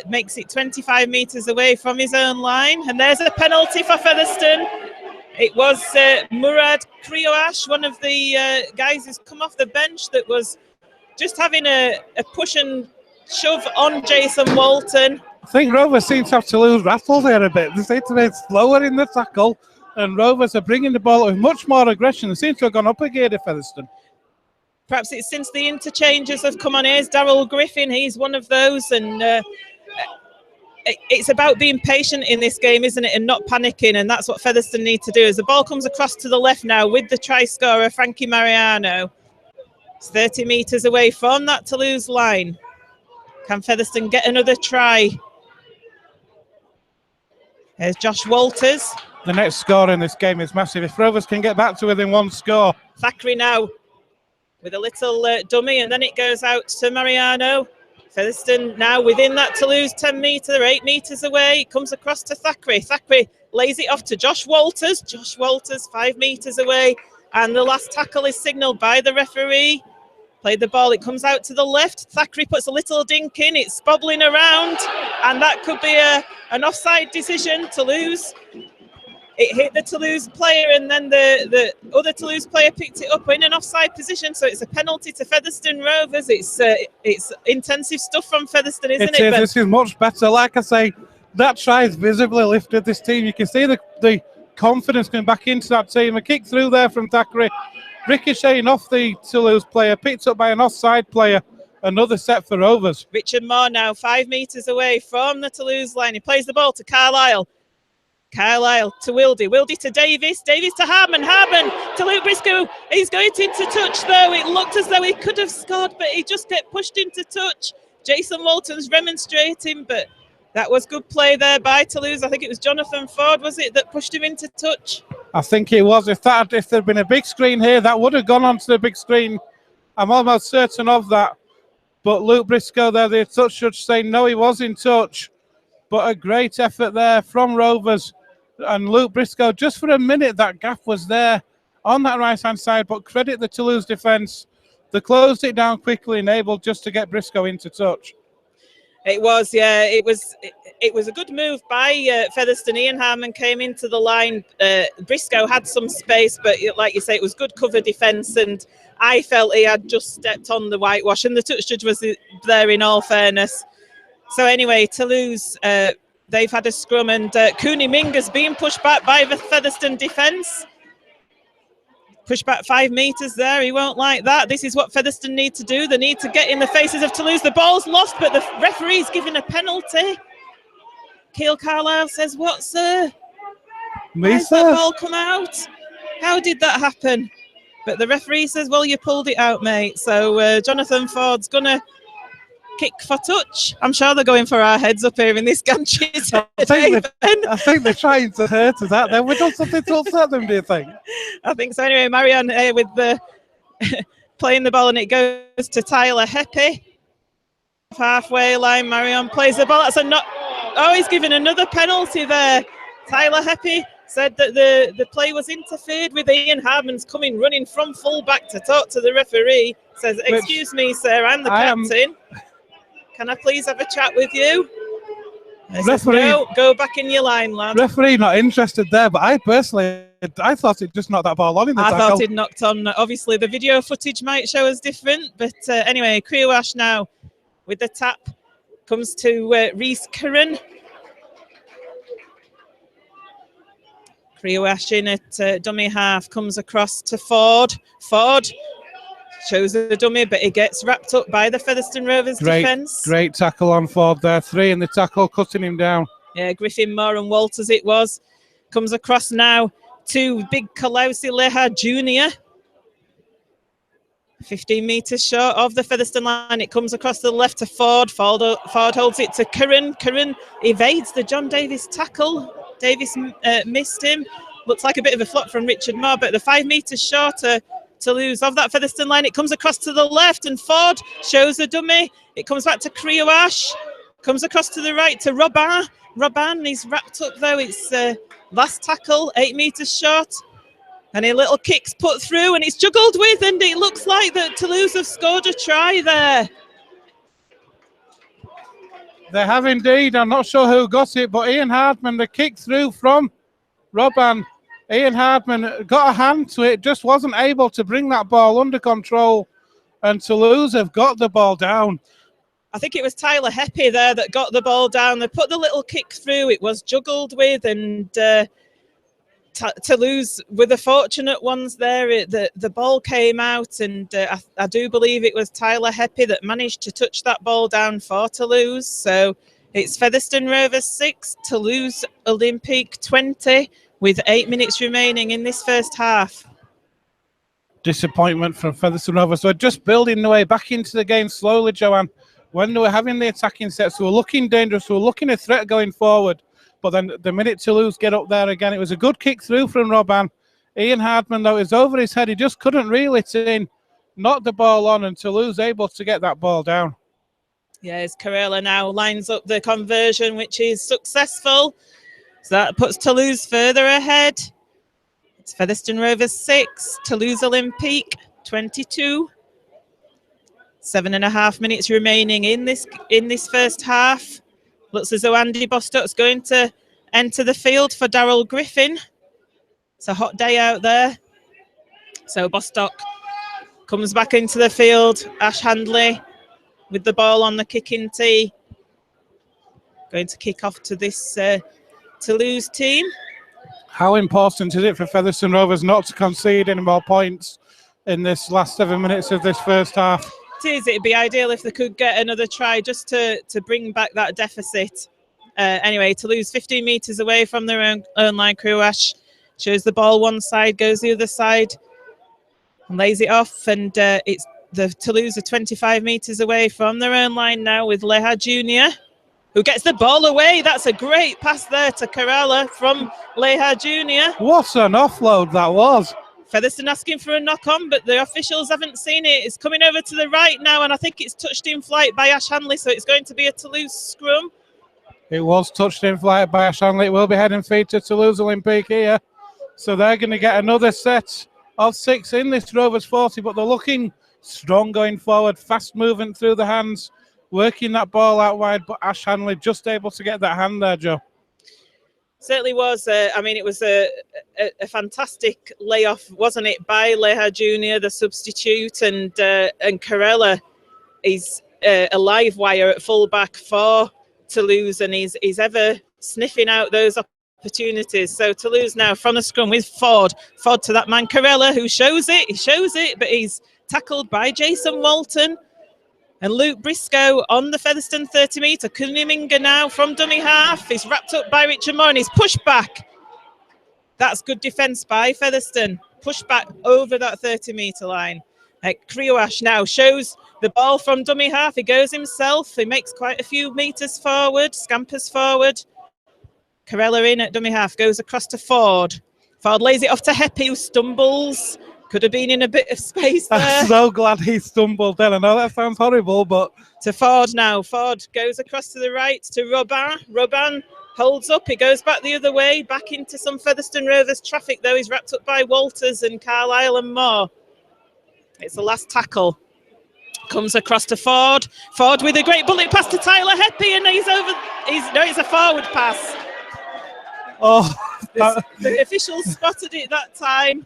Makes it 25 metres away from his own line. And there's a penalty for Featherston. It was Murad Krioash, one of the guys who's come off the bench, that was just having a push and shove on Jason Walton. I think Rovers seem to have Toulouse rattled here a bit. They seem to be slower in the tackle, and Rovers are bringing the ball with much more aggression. They seem to have gone up a gear to Featherston. Perhaps it's since the interchanges have come on. Here's Darryl Griffin. He's one of those, and it's about being patient in this game, isn't it, and not panicking, and that's what Featherston need to do. As the ball comes across to the left now with the try scorer, Frankie Mariano. It's 30 metres away from that Toulouse line. Can Featherston get another try? There's Josh Walters. The next score in this game is massive. If Rovers can get back to within one score. Thackeray now with a little dummy, and then it goes out to Mariano. Featherston now within that Toulouse 10 metres, 8 metres away. It comes across to Thackeray. Thackeray lays it off to Josh Walters. Josh Walters 5 metres away. And the last tackle is signalled by the referee. Played the ball. It comes out to the left. Thackeray puts a little dink in. It's bobbling around. And that could be an offside decision. Toulouse. It hit the Toulouse player, and then the other Toulouse player picked it up in an offside position. So it's a penalty to Featherston Rovers. It's intensive stuff from Featherston, isn't it? This is much better. Like I say, that try has visibly lifted this team. You can see the confidence coming back into that team. A kick through there from Thackeray, ricocheting off the Toulouse player, picked up by an offside player. Another set for Rovers. Richard Moore now 5 metres away from the Toulouse line. He plays the ball to Carlisle. Carlisle to Wildy. Wildy to Davis. Davis to Harman. Harman to Luke Briscoe. He's going into touch though. It looked as though he could have scored, but he just get pushed into touch. Jason Walton's remonstrating, but that was good play there by Toulouse. I think it was Jonathan Ford, was it, that pushed him into touch? I think it was. If there'd been a big screen here, that would have gone onto the big screen. I'm almost certain of that. But Luke Briscoe there, the touch judge saying no, he was in touch. But a great effort there from Rovers. And Luke Briscoe, just for a minute, that gap was there on that right-hand side. But credit the Toulouse defence. They closed it down quickly and able just to get Briscoe into touch. It was, yeah. It was a good move by Featherston. Ian Harman came into the line. Briscoe had some space, but like you say, it was good cover defence. And I felt he had just stepped on the whitewash. And the touch judge was there in all fairness. So anyway, Toulouse... they've had a scrum, and Cooney Minger's being pushed back by the Featherston defence. Pushed back 5 metres there. He won't like that. This is what Featherston need to do. They need to get in the faces of Toulouse. The ball's lost, but the referee's given a penalty. Keel Carlisle says, what, sir? Me, Why sir? Did that ball come out? How did that happen? But the referee says, well, you pulled it out, mate. So Jonathan Ford's going to kick for touch. I'm sure they're going for our heads up here in this gantry. I think they're trying to hurt us out there. We've done something to upset them, do you think? I think so. Anyway, Marion with the playing the ball, and it goes to Tyler Heppy. Halfway line, Marion plays the ball. That's a not. Oh, he's given another penalty there. Tyler Heppy said that the play was interfered with. Ian Harman's coming running from full back to talk to the referee. Says, excuse me, sir, I'm the captain. Can I please have a chat with you? Referee, no, go back in your line, lad. Referee not interested there, but I thought it just knocked that ball on in the tackle. I thought it knocked on. Obviously, the video footage might show us different, but anyway, Crewash now with the tap comes to Reese Curran. Crewash in at dummy half, comes across to Ford. Ford shows the dummy, but he gets wrapped up by the Featherston Rovers defence. Great tackle on Ford there. 3 in the tackle, cutting him down. Yeah, Griffin, Moore and Walters it was. Comes across now to Big Kalausi Leha Jr. 15 metres short of the Featherston line. It comes across to the left to Ford. Ford holds it to Curran. Curran evades the John Davis tackle. Davis missed him. Looks like a bit of a flop from Richard Moore, but the 5 metres shorter Toulouse of that Featherston line. It comes across to the left, and Ford shows a dummy. It comes back to Crewash. Comes across to the right to Robin. Robin, he's wrapped up though. It's last tackle, 8 metres short. And a little kick's put through, and it's juggled with, and it looks like that Toulouse have scored a try there. They have indeed. I'm not sure who got it, but Ian Hardman, the kick through from Robin. Ian Hardman got a hand to it, just wasn't able to bring that ball under control, and Toulouse have got the ball down. I think it was Tyler Heppy there that got the ball down. They put the little kick through. It was juggled with, and Toulouse were the fortunate ones there. The ball came out, and I do believe it was Tyler Heppy that managed to touch that ball down for Toulouse. So It's Featherston Rovers 6, Toulouse Olympique 20, with 8 minutes remaining in this first half. Disappointment from Featherston Rovers. So just building their way back into the game slowly, Joanne. When they were having the attacking sets, they were looking dangerous, they were looking a threat going forward. But then the minute Toulouse get up there again, it was a good kick through from Robin. Ian Hardman, though, is over his head. He just couldn't reel it in, knocked the ball on, and Toulouse able to get that ball down. Yes, Carella now lines up the conversion, which is successful. So that puts Toulouse further ahead. It's Featherston Rovers 6, Toulouse Olympique 22. 7.5 minutes remaining in this first half. Looks as though Andy Bostock's going to enter the field for Darrell Griffin. It's a hot day out there. So Bostock comes back into the field. Ash Handley with the ball on the kicking tee. Going to kick off to this Toulouse team. How important is it for Featherston Rovers not to concede any more points in this last 7 minutes of this first half? It is. It'd be ideal if they could get another try just to bring back that deficit. Anyway, Toulouse 15 metres away from their own line. Kruash shows the ball one side, goes the other side, and lays it off. And it's the Toulouse are 25 metres away from their own line now with Leha Jr., who gets the ball away. That's a great pass there to Carella from Leha Jr. What an offload that was. Featherston asking for a knock-on, but the officials haven't seen it. It's coming over to the right now, and I think it's touched in flight by Ash Handley, so it's going to be a Toulouse scrum. It was touched in flight by Ash Handley. It will be heading feet to Toulouse Olympique here. So they're going to get another set of 6 in this Rovers 40, but they're looking strong going forward, fast movement through the hands, working that ball out wide, but Ash Handley just able to get that hand there, Joe. Certainly was. I mean, it was a fantastic layoff, wasn't it, by Leha Jr., the substitute, and Carella is a live wire at fullback for Toulouse, and he's ever sniffing out those opportunities. So Toulouse now from the scrum with Ford. Ford to that man Carella, who shows it. He shows it, but he's tackled by Jason Walton. And Luke Briscoe on the Featherston 30-metre. Kuniminga now from dummy half. He's wrapped up by Richard Moore and he's pushed back. That's good defence by Featherston. Pushed back over that 30-metre line. Kriouash now shows the ball from dummy half. He goes himself. He makes quite a few metres forward, scampers forward. Carella in at dummy half, goes across to Ford. Ford lays it off to Heppy, who stumbles. Could have been in a bit of space there. I'm so glad he stumbled then. I know that sounds horrible, but... To Ford now. Ford goes across to the right to Robin. Robin holds up. He goes back the other way, back into some Featherston Rovers traffic, though. He's wrapped up by Walters and Carlisle and Moore. It's the last tackle. Comes across to Ford. Ford with a great bullet pass to Tyler Heppy, and he's over. It's a forward pass. Oh, the officials spotted it that time.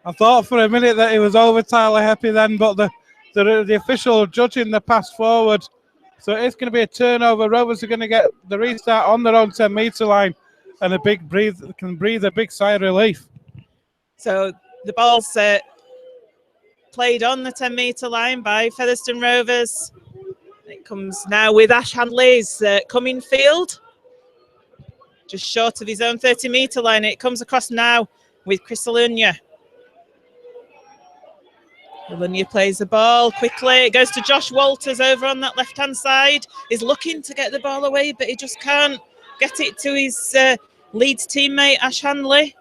I thought for a minute that it was over Tyler Heppy then, but the official judging the pass forward. So it's going to be a turnover. Rovers are going to get the restart on their own 10-metre line, and can breathe a big sigh of relief. So the ball's played on the 10-metre line by Featherston Rovers. It comes now with Ash Handley's coming field, just short of his own 30-metre line. It comes across now with Chris Alunya. Alunya plays the ball quickly. It goes to Josh Walters over on that left-hand side. He's looking to get the ball away, but he just can't get it to his Leeds teammate, Ash Handley.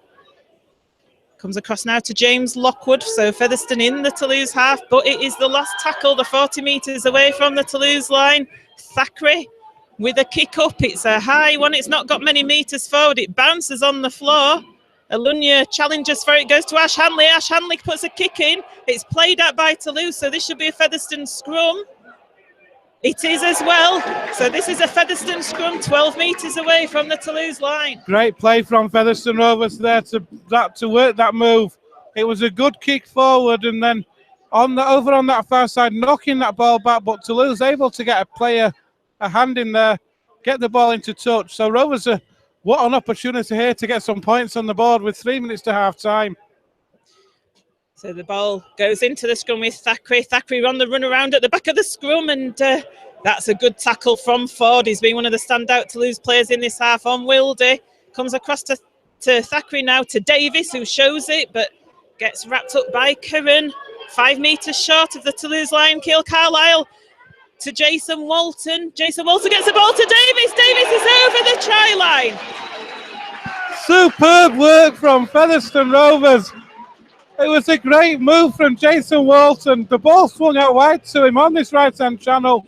Comes across now to James Lockwood. So Featherston in the Toulouse half, but it is the last tackle, the 40 metres away from the Toulouse line. Thackeray with a kick up. It's a high one. It's not got many metres forward. It bounces on the floor. Alunya challenges for it, goes to Ash Handley. Ash Handley puts a kick in. It's played out by Toulouse, so this should be a Featherston scrum. It is as well. So this is a Featherston scrum, 12 metres away from the Toulouse line. Great play from Featherston Rovers there to work that move. It was a good kick forward, and then over on that far side, knocking that ball back, but Toulouse able to get a hand in there, get the ball into touch. So Rovers are... What an opportunity here to get some points on the board with 3 minutes to half time. So the ball goes into the scrum with Thackeray. Thackeray on the run around at the back of the scrum, and that's a good tackle from Ford. He's been one of the standout Toulouse players in this half on Wilde. Comes across to Thackeray now, to Davis, who shows it, but gets wrapped up by Curran. 5 metres short of the Toulouse line. Keil Carlisle to Jason Walton. Jason Walton gets the ball to Davis. Davis is over the try line. Superb work from Featherston Rovers. It was a great move from Jason Walton. The ball swung out wide to him on this right-hand channel,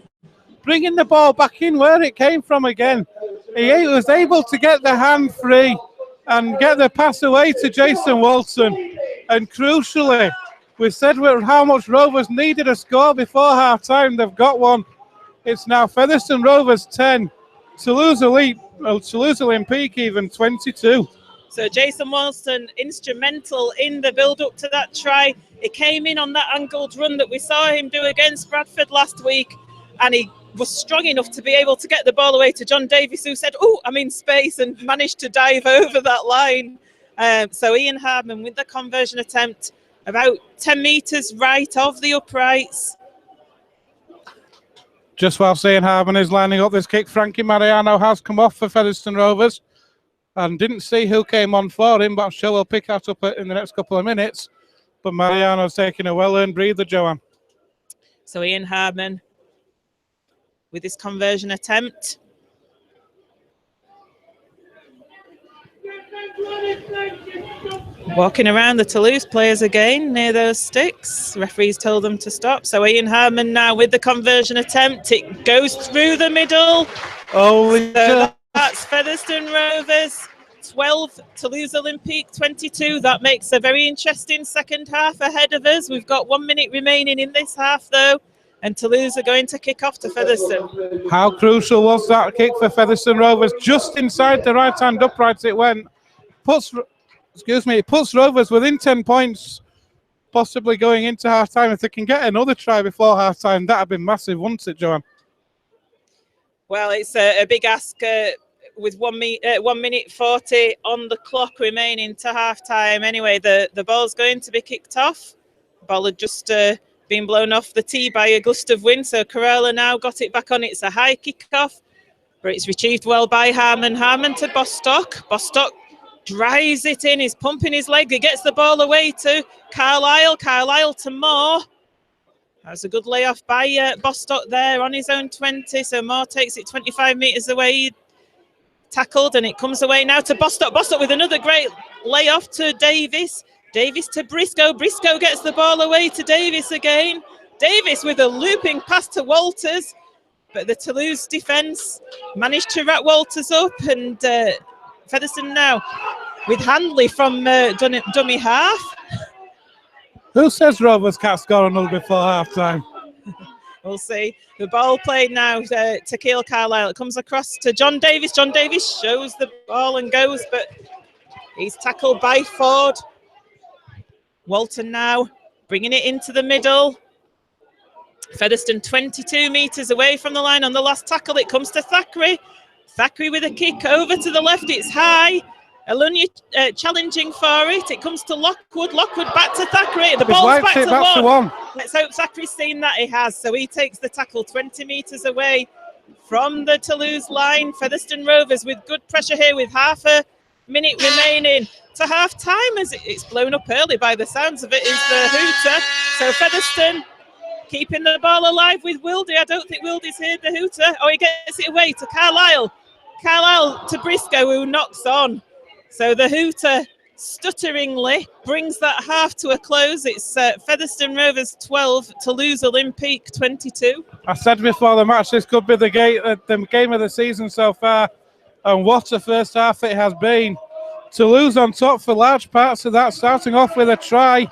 bringing the ball back in where it came from again. He was able to get the hand free and get the pass away to Jason Walton. And crucially, we said how much Rovers needed a score before half-time. They've got one. It's now Featherston Rovers 10, Toulouse Olympique even 22. So Jason Walton instrumental in the build-up to that try. It came in on that angled run that we saw him do against Bradford last week, and he was strong enough to be able to get the ball away to John Davis, who said, "Oh, I'm in space," and managed to dive over that line. So Ian Hardman with the conversion attempt, about 10 metres right of the uprights. Just while Ian Hardman is lining up this kick, Frankie Mariano has come off for Featherston Rovers. And didn't see who came on for him, but I'm sure we'll pick that up in the next couple of minutes. But Mariano's taking a well-earned breather, Joanne. So Ian Hardman with his conversion attempt. Walking around the Toulouse players again near those sticks. Referees told them to stop. So Ian Hardman now with the conversion attempt. It goes through the middle. Oh, that's Featherston Rovers 12, Toulouse Olympique 22. That makes a very interesting second half ahead of us. We've got 1 minute remaining in this half, though, and Toulouse are going to kick off to Featherston. How crucial was that kick for Featherston Rovers? Just inside the right-hand uprights it went. It puts Rovers within 10 points, possibly going into half-time. If they can get another try before half-time, that would be massive, wouldn't it, Joanne? Well, it's a big ask with 1 minute 40 on the clock remaining to half-time. Anyway, the ball's going to be kicked off. The ball had just been blown off the tee by a gust of wind, so Corolla now got it back on. It's a high kick-off, but it's retrieved well by Harmon. Harmon to Bostock. Bostock drives it in. He's pumping his leg. He gets the ball away to Carlisle. Carlisle to Moore. That's a good layoff by Bostock there on his own 20. So Moore takes it 25 metres away. Tackled, and it comes away now to Bostock. Bostock with another great layoff to Davis. Davis to Briscoe. Briscoe gets the ball away to Davis again. Davis with a looping pass to Walters. But the Toulouse defence managed to wrap Walters up, and Featherston now with Handley from dummy half. Who says Rovers can't score another before half-time? We'll see. The ball played now to Keil Carlisle. It comes across to John Davis. John Davis shows the ball and goes, but he's tackled by Ford. Walton now bringing it into the middle. Featherston 22 metres away from the line on the last tackle. It comes to Thackeray. Thackeray with a kick over to the left. It's high. Alunya challenging for it. It comes to Lockwood. Lockwood back to Thackeray. The ball's back to one. Let's hope Thackeray's seen that. He has. So he takes the tackle 20 metres away from the Toulouse line. Featherston Rovers with good pressure here with half a minute remaining to half time, as it's blown up early by the sounds of it, is the hooter. So Featherston keeping the ball alive with Wilde. I don't think Wilde's heard the hooter. Oh, he gets it away to Carlisle. Carlisle to Briscoe, who knocks on. So the hooter stutteringly brings that half to a close. It's Featherston Rovers 12, Toulouse Olympique 22. I said before the match this could be the game of the season so far, and what a first half it has been. Toulouse on top for large parts of that, starting off with a try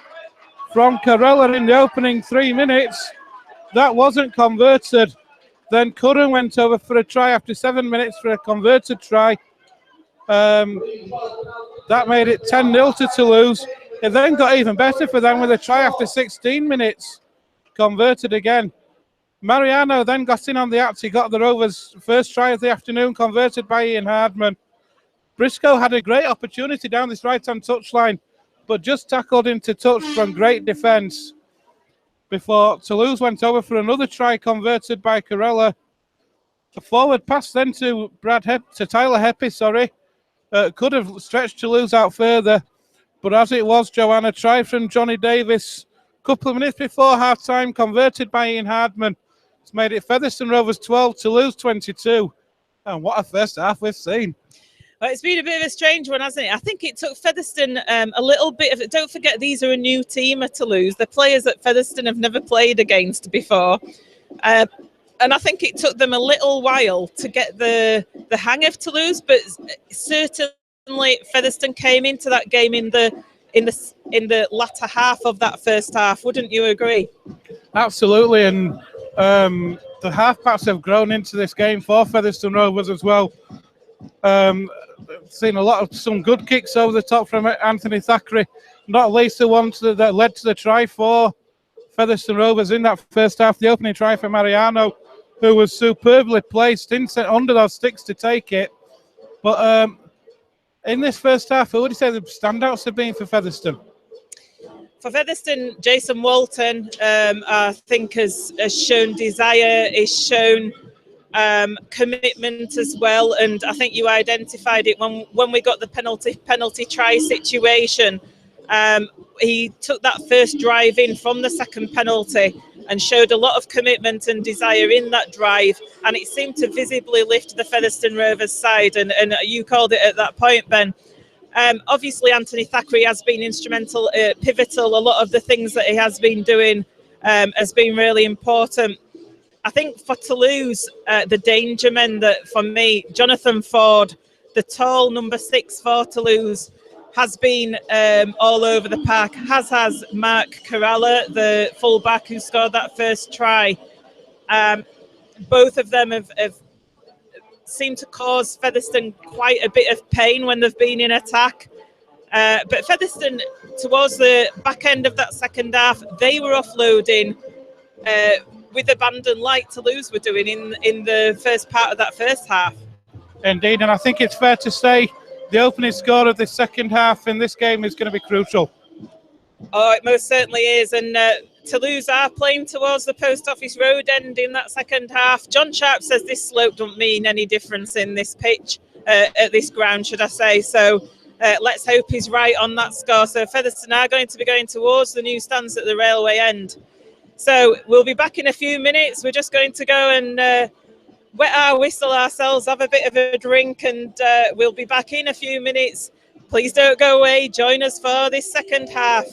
from Carella in the opening 3 minutes. That wasn't converted. Then Curran went over for a try after 7 minutes for a converted try. That made it 10-0 to Toulouse. It then got even better for them with a try after 16 minutes, converted again. Mariano then got in on the act. He got the Rovers' first try of the afternoon, converted by Ian Hardman. Briscoe had a great opportunity down this right-hand touchline but just tackled into touch from great defence before Toulouse went over for another try converted by Corella. A forward pass then to Tyler Heppy, could have stretched Toulouse out further, but as it was, Joanna, try from Johnny Davis a couple of minutes before half-time, converted by Ian Hardman. It's made it Featherston Rovers 12, Toulouse 22. And what a first half we've seen. Well, it's been a bit of a strange one, hasn't it? I think it took Featherston a little bit of it. Don't forget, these are a new team at Toulouse. The players that Featherston have never played against before. And I think it took them a little while to get the hang of Toulouse, but certainly Featherston came into that game in the latter half of that first half. Wouldn't you agree? Absolutely, and the halfbacks have grown into this game for Featherston Rovers as well. Seen some good kicks over the top from Anthony Thackeray, not least the ones that led to the try for Featherston Rovers in that first half. The opening try for Mariano, who was superbly placed under those sticks to take it. But in this first half, who would you say the standouts have been for Featherston? For Featherston, Jason Walton, I think has shown desire, has shown commitment as well, and I think you identified it when we got the penalty try situation. He took that first drive in from the second penalty and showed a lot of commitment and desire in that drive, and it seemed to visibly lift the Featherston Rovers side, and you called it at that point, Ben. Obviously Anthony Thackeray has been instrumental, pivotal. A lot of the things that he has been doing has been really important. I think for Toulouse, the danger men that for me, Jonathan Ford, the tall number 6 for Toulouse, has been all over the park, has Mark Corella, the fullback who scored that first try. Both of them have seemed to cause Featherston quite a bit of pain when they've been in attack. But Featherston, towards the back end of that second half, they were offloading with abandon like Toulouse were doing in the first part of that first half. Indeed, and I think it's fair to say the opening score of the second half in this game is going to be crucial. Oh, it most certainly is, and Toulouse are playing towards the Post Office Road end in that second half. John Sharp says this slope don't mean any difference in this pitch, at this ground, should I say. So let's hope he's right on that score. So Featherston are going to be going towards the new stands at the railway end. So we'll be back in a few minutes. We're just going to go and wet our whistle ourselves, have a bit of a drink, and we'll be back in a few minutes. Please don't go away. Join us for this second half.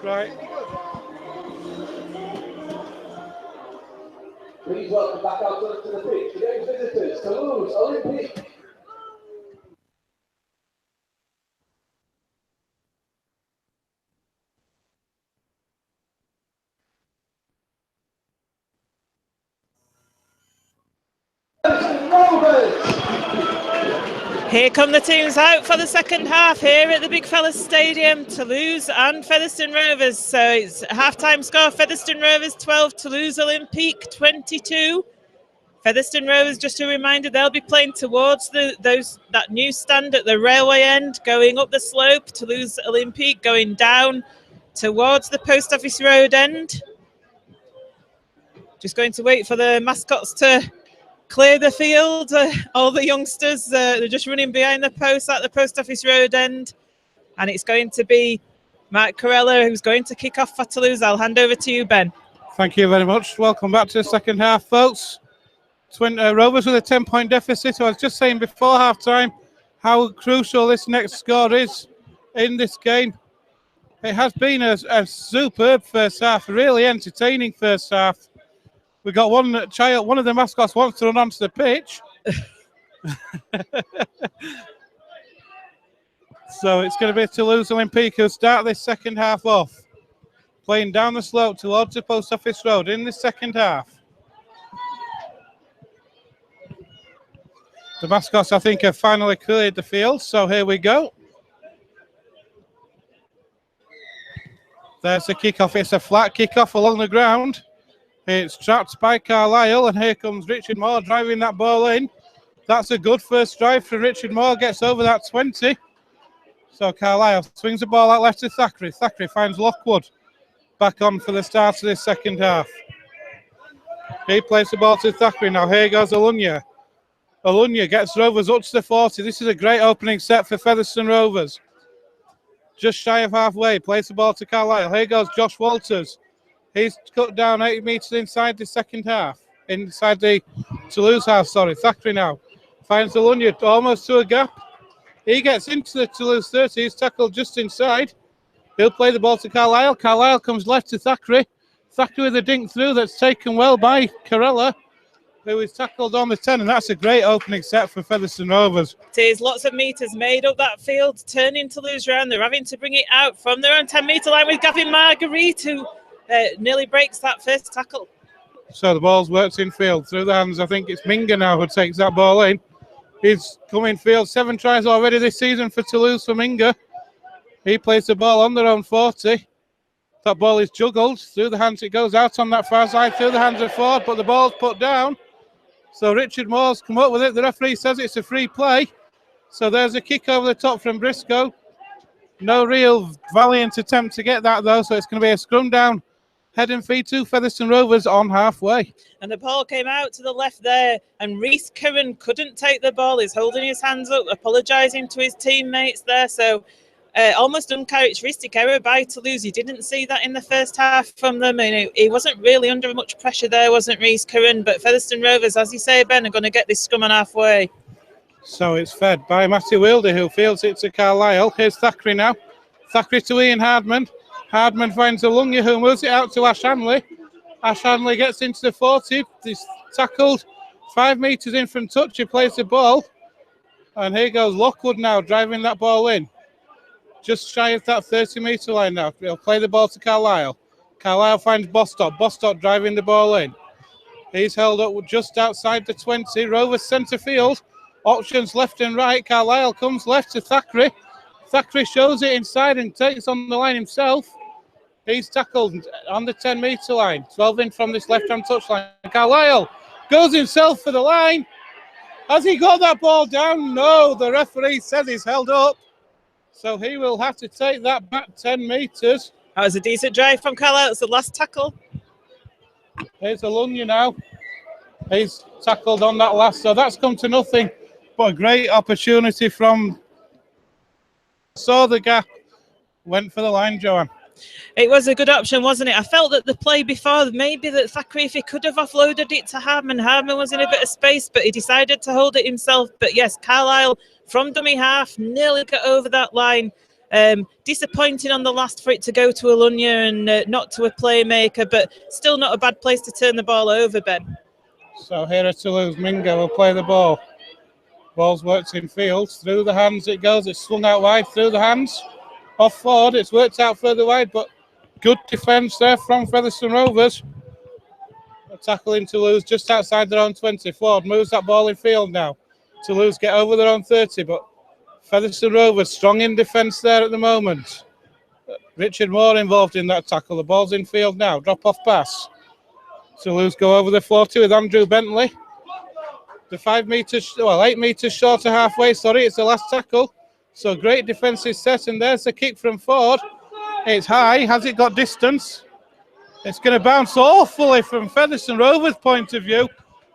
Right. Please welcome back out to the pitch. Today's visitors, Toulouse Olympique. Rovers. Here come the teams out for the second half here at the Big Fellas Stadium, Toulouse and Featherston Rovers. So it's a half-time score, Featherston Rovers 12, Toulouse Olympique 22. Featherston Rovers, just a reminder, they'll be playing towards that new stand at the railway end, going up the slope. Toulouse Olympique going down towards the Post Office Road end. Just going to wait for the mascots to clear the field. All the youngsters, they're just running behind the post at the Post Office Road end. And it's going to be Mark Corella who's going to kick off for Toulouse. I'll hand over to you, Ben. Thank you very much. Welcome back to the second half, folks. Rovers with a 10-point deficit. I was just saying before half-time how crucial this next score is in this game. It has been a superb first half, really entertaining first half. We got one of the mascots wants to run onto the pitch. So it's going to be Toulouse Olympique who start this second half off, playing down the slope towards the Post Office Road in the second half. The mascots, I think, have finally cleared the field, so here we go. There's the kickoff. It's a flat kickoff along the ground. It's trapped by Carlisle, and here comes Richard Moore driving that ball in. That's a good first drive from Richard Moore, gets over that 20. So Carlisle swings the ball out left to Thackeray. Thackeray finds Lockwood back on for the start of this second half. He plays the ball to Thackeray. Now here goes Olunya. Olunya gets Rovers up to the 40. This is a great opening set for Featherston Rovers. Just shy of halfway. Plays the ball to Carlisle. Here goes Josh Walters. He's cut down 80 metres inside the second half. Inside the Toulouse half, sorry. Thackeray now finds Olunya almost to a gap. He gets into the Toulouse 30. He's tackled just inside. He'll play the ball to Carlisle. Carlisle comes left to Thackeray. Thackeray with a dink through that's taken well by Corella, who is tackled on the 10, and that's a great opening set for Featherston Rovers. It is lots of metres made up that field, turning Toulouse round. They're having to bring it out from their own 10-metre line with Gavin Marguerite, who nearly breaks that first tackle. So the ball's worked in field through the hands. I think it's Minga now who takes that ball in. He's come in field, 7 tries already this season for Toulouse for Minga. He plays the ball on their own 40. That ball is juggled through the hands. It goes out on that far side through the hands of Ford, but the ball's put down. So Richard Moore's come up with it. The referee says it's a free play. So there's a kick over the top from Briscoe. No real valiant attempt to get that, though. So it's going to be a scrum down, head and feet to Featherston Rovers on halfway. And the ball came out to the left there, and Rhys Curran couldn't take the ball. He's holding his hands up, apologising to his teammates there. So almost uncharacteristic error by Toulouse. You didn't see that in the first half from them. And he wasn't really under much pressure there, wasn't Rhys Curran. But Featherston Rovers, as you say, Ben, are going to get this scrum on halfway. So it's fed by Matty Wilder, who fields it to Carlisle. Here's Thackeray now. Thackeray to Ian Hardman. Hardman finds Olunya, who moves it out to Ash Hanley. Ash Hanley gets into the 40. He's tackled 5 metres in from touch. He plays the ball. And here goes Lockwood now, driving that ball in. Just shy of that 30-metre line now. He'll play the ball to Carlisle. Carlisle finds Bostock. Bostock driving the ball in. He's held up just outside the 20. Rovers centre field. Options left and right. Carlisle comes left to Thackeray. Thackeray shows it inside and takes on the line himself. He's tackled on the 10-metre line. 12 in from this left-hand touchline. Carlisle goes himself for the line. Has he got that ball down? No, the referee says he's held up. So he will have to take that back 10 metres. That was a decent drive from Carlisle. It's the last tackle. Here's Olunya now. He's tackled on that last. So that's come to nothing. But a great opportunity from... Saw the gap. Went for the line, Joanne. It was a good option, wasn't it? I felt that the play before, maybe that Thackeray, if he could have offloaded it to Hardman, Hardman was in a bit of space, but he decided to hold it himself. But yes, Carlisle from dummy half nearly got over that line Disappointing on the last for it to go to Alunya and not to a playmaker, but still not a bad place to turn the ball over, Ben. So here at Toulouse, Mingo will play the ball. Ball's worked in field, through the hands it goes, it's swung out wide, through the hands, off forward, it's worked out further wide, but good defence there from Featherstone Rovers. A tackle in Toulouse just outside their own 20. Ford moves that ball in field now. Toulouse get over their own 30, but Featherstone Rovers strong in defence there at the moment. Richard Moore involved in that tackle. The ball's in field now. Drop off pass. Toulouse go over the 40 with Andrew Bentley. The 8 metres short of halfway. Sorry, it's the last tackle. So great defensive set, and there's the kick from Ford. It's high. Has it got distance? It's going to bounce awfully from Featherstone Rovers' point of view.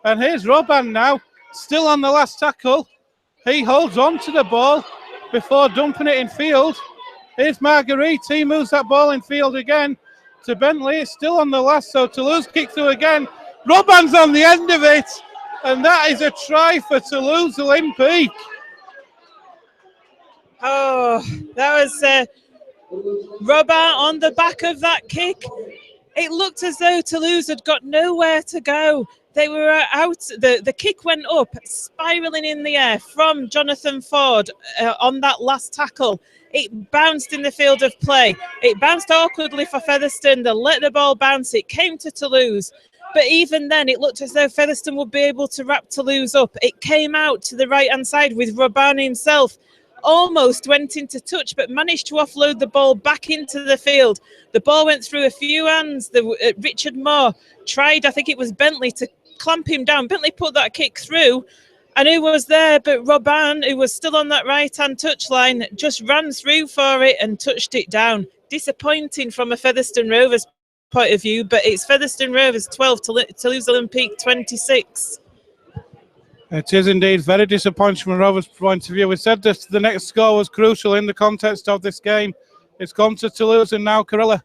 And here's Robban now, still on the last tackle. He holds on to the ball before dumping it in field. Here's Marguerite. He moves that ball in field again to Bentley. It's still on the last, so Toulouse kick through again. Robban's on the end of it. And that is a try for Toulouse Olympique. Oh, that was Robban on the back of that kick. It looked as though Toulouse had got nowhere to go. They were out. The kick went up, spiralling in the air from Jonathan Ford on that last tackle. It bounced in the field of play. It bounced awkwardly for Featherstone. They let the ball bounce. It came to Toulouse. But even then, it looked as though Featherstone would be able to wrap Toulouse up. It came out to the right-hand side with Robban himself. Almost went into touch, but managed to offload the ball back into the field. The ball went through a few hands. Richard Moore tried, I think it was Bentley, to clamp him down. Bentley put that kick through, and who was there but Robban, who was still on that right-hand touchline, just ran through for it and touched it down. Disappointing from a Featherstone Rovers point of view, but it's Featherstone Rovers 12, Toulouse Olympique 26. It is indeed very disappointing from a Rovers point of view. We said that the next score was crucial in the context of this game. It's gone to Toulouse and now Corella.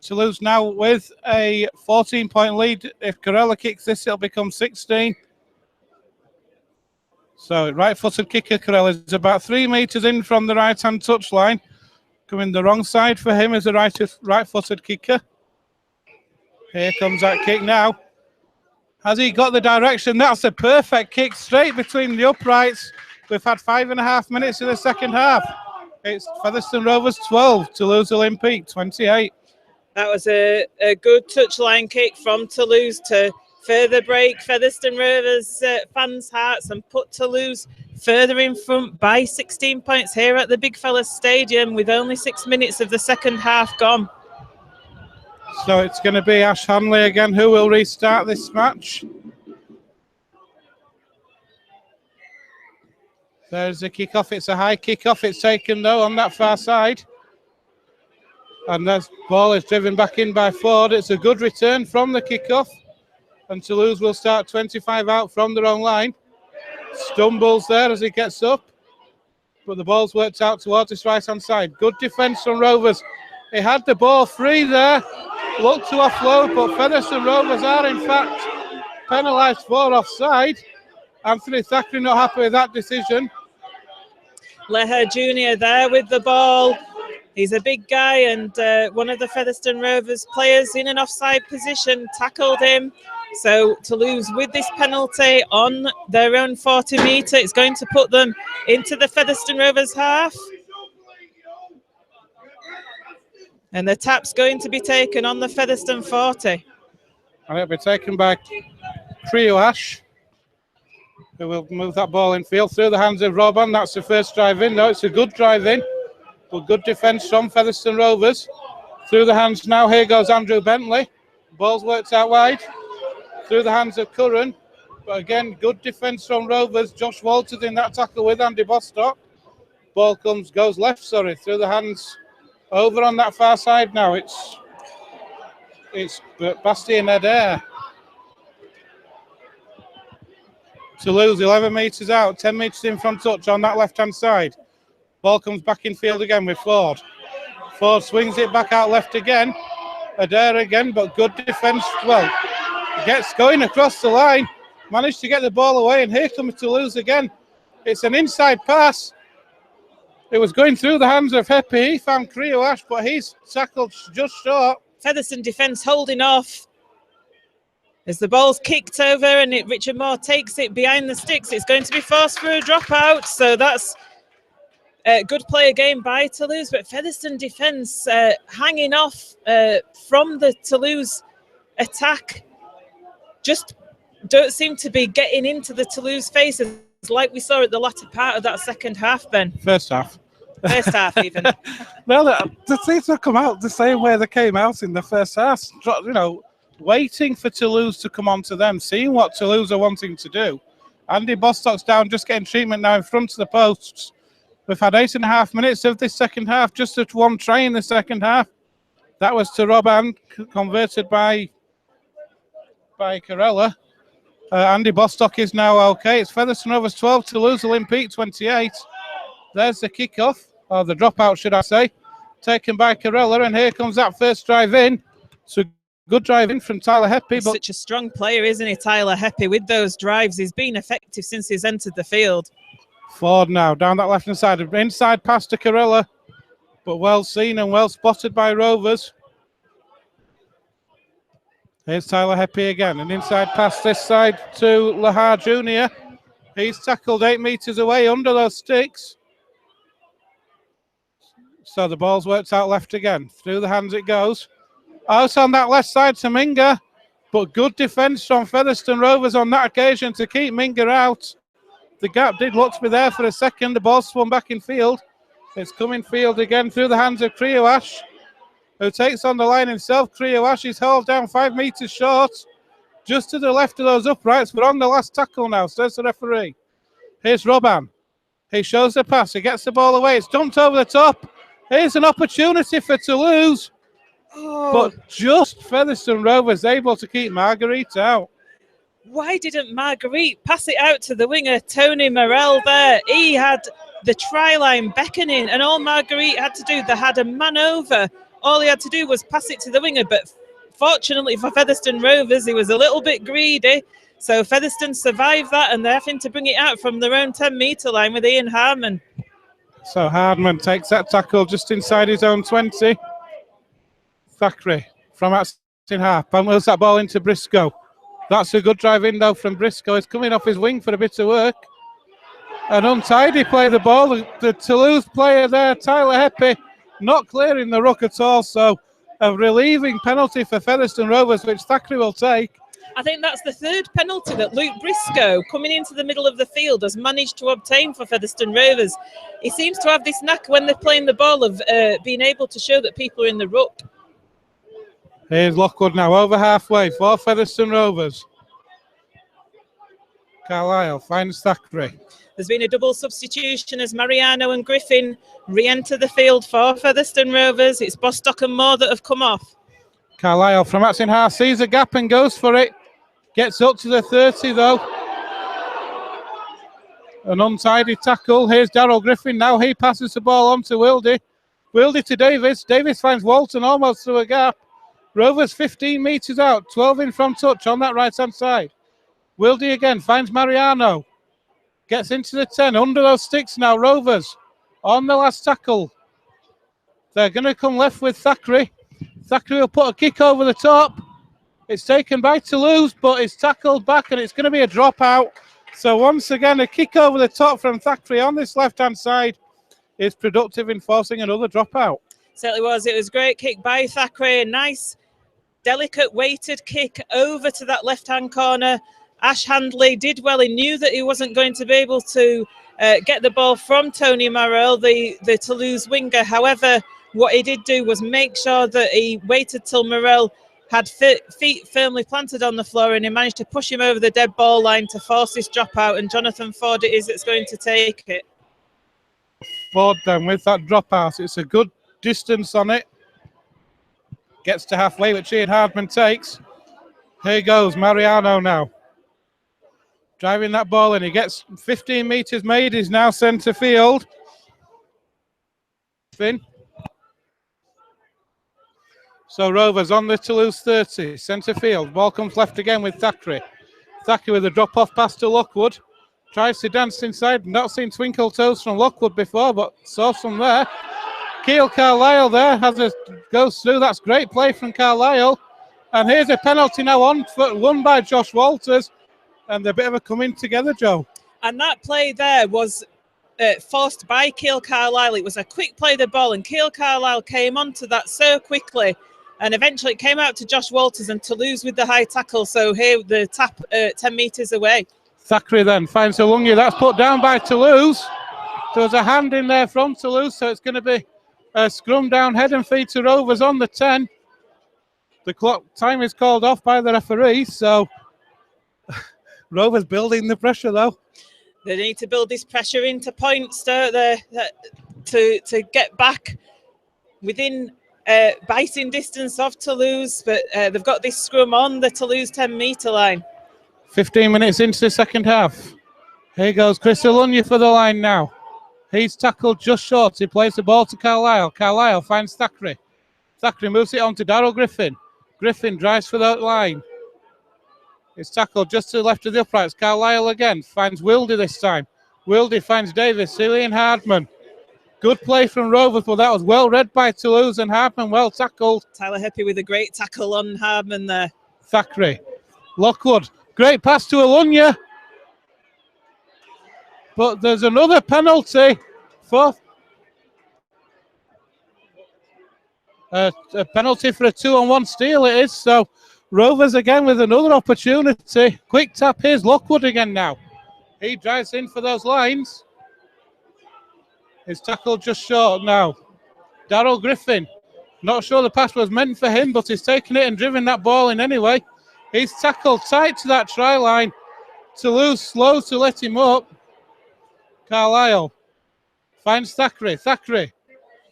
Toulouse now with a 14-point lead. If Corella kicks this, it'll become 16. So right-footed kicker Corella is about 3 metres in from the right-hand touchline. Coming the wrong side for him is a right-footed kicker. Here comes that kick now. Has he got the direction? That's a perfect kick straight between the uprights. We've had 5.5 minutes in the second half. It's Featherstone Rovers 12, Toulouse Olympique 28. That was a good touchline kick from Toulouse to further break Featherstone Rovers fans' hearts and put Toulouse further in front by 16 points here at the Big Fellas Stadium with only 6 minutes of the second half gone. So it's going to be Ash Hanley again who will restart this match. There's the kick-off. It's a high kick-off. It's taken, though, on that far side. And the ball is driven back in by Ford. It's a good return from the kick-off. And Toulouse will start 25 out from their own line. Stumbles there as he gets up. But the ball's worked out towards his right-hand side. Good defence from Rovers. He had the ball free there. Looked to offload, but Featherstone Rovers are, in fact, penalised for offside. Anthony Thackeray not happy with that decision. Leher Jr. there with the ball. He's a big guy, and one of the Featherstone Rovers players in an offside position tackled him. So Toulouse with this penalty on their own 40 metre. It's going to put them into the Featherstone Rovers half. And the tap's going to be taken on the Featherstone 40. And it'll be taken by Trio Ash, who will move that ball in field through the hands of Robban. That's the first drive in. No, it's a good drive in. But good defence from Featherstone Rovers. Through the hands now, here goes Andrew Bentley. Ball's worked out wide. Through the hands of Curran. But again, good defence from Rovers. Josh Walters in that tackle with Andy Bostock. Ball goes left, through the hands. Over on that far side now, it's Bastien Adair. Toulouse 11 metres out, 10 metres in from touch on that left-hand side. Ball comes back in field again with Ford. Ford swings it back out left again. Adair again, but good defence. Well, gets going across the line. Managed to get the ball away, and here comes Toulouse again. It's an inside pass. It was going through the hands of Heppy. He found Crioash, but he's tackled just short. Featherston defence holding off. As the ball's kicked over and Richard Moore takes it behind the sticks, it's going to be forced for a dropout. So that's a good play again by Toulouse, but Featherston defence hanging off from the Toulouse attack. Just don't seem to be getting into the Toulouse faces like we saw at the latter part of that second half, Ben. First half. First half, even. No, the teams have come out the same way they came out in the first half. You know, waiting for Toulouse to come on to them, seeing what Toulouse are wanting to do. Andy Bostock's down, just getting treatment now in front of the posts. We've had 8.5 minutes of this second half, just at one try in the second half. That was to Robban, converted by Carella. Andy Bostock is now okay. It's Featherston Rovers 12, Toulouse Olympique 28. There's the kickoff, or the dropout, should I say, taken by Carella, and here comes that first drive in. It's a good drive in from Tyler Heppy. He's such a strong player, isn't he, Tyler Heppy, with those drives. He's been effective since he's entered the field. Ford now, down that left-hand side. Inside pass to Carella, but well seen and well spotted by Rovers. Here's Tyler Heppy again. An inside pass this side to Lahar Jr. He's tackled 8 metres away under those sticks. So the ball's worked out left again. Through the hands it goes. Out on that left side to Minga. But good defence from Featherston Rovers on that occasion to keep Minga out. The gap did look to be there for a second. The ball swung back in field. It's coming field again through the hands of Crioash, who takes on the line himself. Crioash is hauled down 5 metres short, just to the left of those uprights, but on the last tackle now, says the referee. Here's Robban. He shows the pass. He gets the ball away. It's dumped over the top. Here's an opportunity for Toulouse, but just Featherston Rovers able to keep Marguerite out. Why didn't Marguerite pass it out to the winger, Tony Morell there? He had the try line beckoning, and all Marguerite had to do, they had a man over. All he had to do was pass it to the winger, but fortunately for Featherston Rovers, he was a little bit greedy. So Featherston survived that, and they're having to bring it out from their own 10-metre line with Ian Hardman. So Hardman takes that tackle just inside his own 20. Thackeray from outside half. Moves that ball into Briscoe. That's a good drive in though from Briscoe. He's coming off his wing for a bit of work. An untidy play the ball. The Toulouse player there, Tyler Heppy, not clearing the ruck at all. So a relieving penalty for Featherston Rovers, which Thackeray will take. I think that's the third penalty that Luke Briscoe, coming into the middle of the field, has managed to obtain for Featherston Rovers. He seems to have this knack when they're playing the ball of being able to show that people are in the ruck. Here's Lockwood now, over halfway for Featherston Rovers. Carlisle finds Thackeray. There's been a double substitution as Mariano and Griffin re-enter the field for Featherston Rovers. It's Bostock and Moore that have come off. Carlisle from Atzenhar sees a gap and goes for it. Gets up to the 30 though. An untidy tackle. Here's Darryl Griffin now. He passes the ball on to Wildy. Wildy to Davis. Davis finds Walton almost through a gap. Rovers 15 metres out. 12 in from touch on that right-hand side. Wildy again finds Mariano. Gets into the 10. Under those sticks now. Rovers on the last tackle. They're going to come left with Thackeray. Thackeray will put a kick over the top. It's taken by Toulouse, but it's tackled back and it's going to be a dropout. So once again, a kick over the top from Thackeray on this left-hand side is productive in forcing another dropout. Certainly was. It was a great kick by Thackeray. A nice, delicate, weighted kick over to that left-hand corner. Ash Handley did well. He knew that he wasn't going to be able to get the ball from Tony Morell, the Toulouse winger. However, what he did do was make sure that he waited till Morell had feet firmly planted on the floor, and he managed to push him over the dead ball line to force this dropout, and Jonathan Ford it is that's going to take it. Ford then with that dropout. It's a good distance on it. Gets to halfway, which Ian Hardman takes. Here goes Mariano now. Driving that ball in. He gets 15 metres made. He's now centre field. Finn. So Rovers on the Toulouse 30, centre field. Ball comes left again with Thackeray. Thackeray with a drop-off pass to Lockwood. tries to dance inside. Not seen twinkle toes from Lockwood before, but saw some there. Keel Carlisle there goes through. That's great play from Carlisle. And here's a penalty now on foot, won by Josh Walters. And a bit of a coming together, Joe. And that play there was forced by Keel Carlisle. It was a quick play of the ball, and Keel Carlisle came onto that so quickly. And eventually it came out to Josh Walters and Toulouse with the high tackle. So here the tap 10 metres away. Thackeray then finds Olunye. That's put down by Toulouse. There was a hand in there from Toulouse, so it's going to be a scrum down head and feet to Rovers on the 10. The clock time is called off by the referee, so Rovers building the pressure though. They need to build this pressure into points, don't they, to get back within biting distance of Toulouse, but they've got this scrum on the Toulouse 10-metre line. 15 minutes into the second half. Here goes Chris Olunye for the line now. He's tackled just short. He plays the ball to Carlisle. Carlisle finds Thackeray. Thackeray moves it on to Darryl Griffin. Griffin drives for the line. It's tackled just to the left of the uprights. Carlisle again finds Wildy this time. Wildy finds Davis. Cillian Hardman. Good play from Rovers, but that was well read by Toulouse, and Hardman well tackled. Tyler Heppy with a great tackle on Hardman there. Thackeray. Lockwood. Great pass to Olunye. But there's another penalty for a penalty for a 2-on-1 steal it is. So Rovers again with another opportunity. Quick tap. Here's Lockwood again now. He drives in for those lines. His tackle just short now. Darryl Griffin. Not sure the pass was meant for him, but he's taken it and driven that ball in anyway. He's tackled tight to that try line. Toulouse slow to let him up. Carlisle finds Thackeray. Thackeray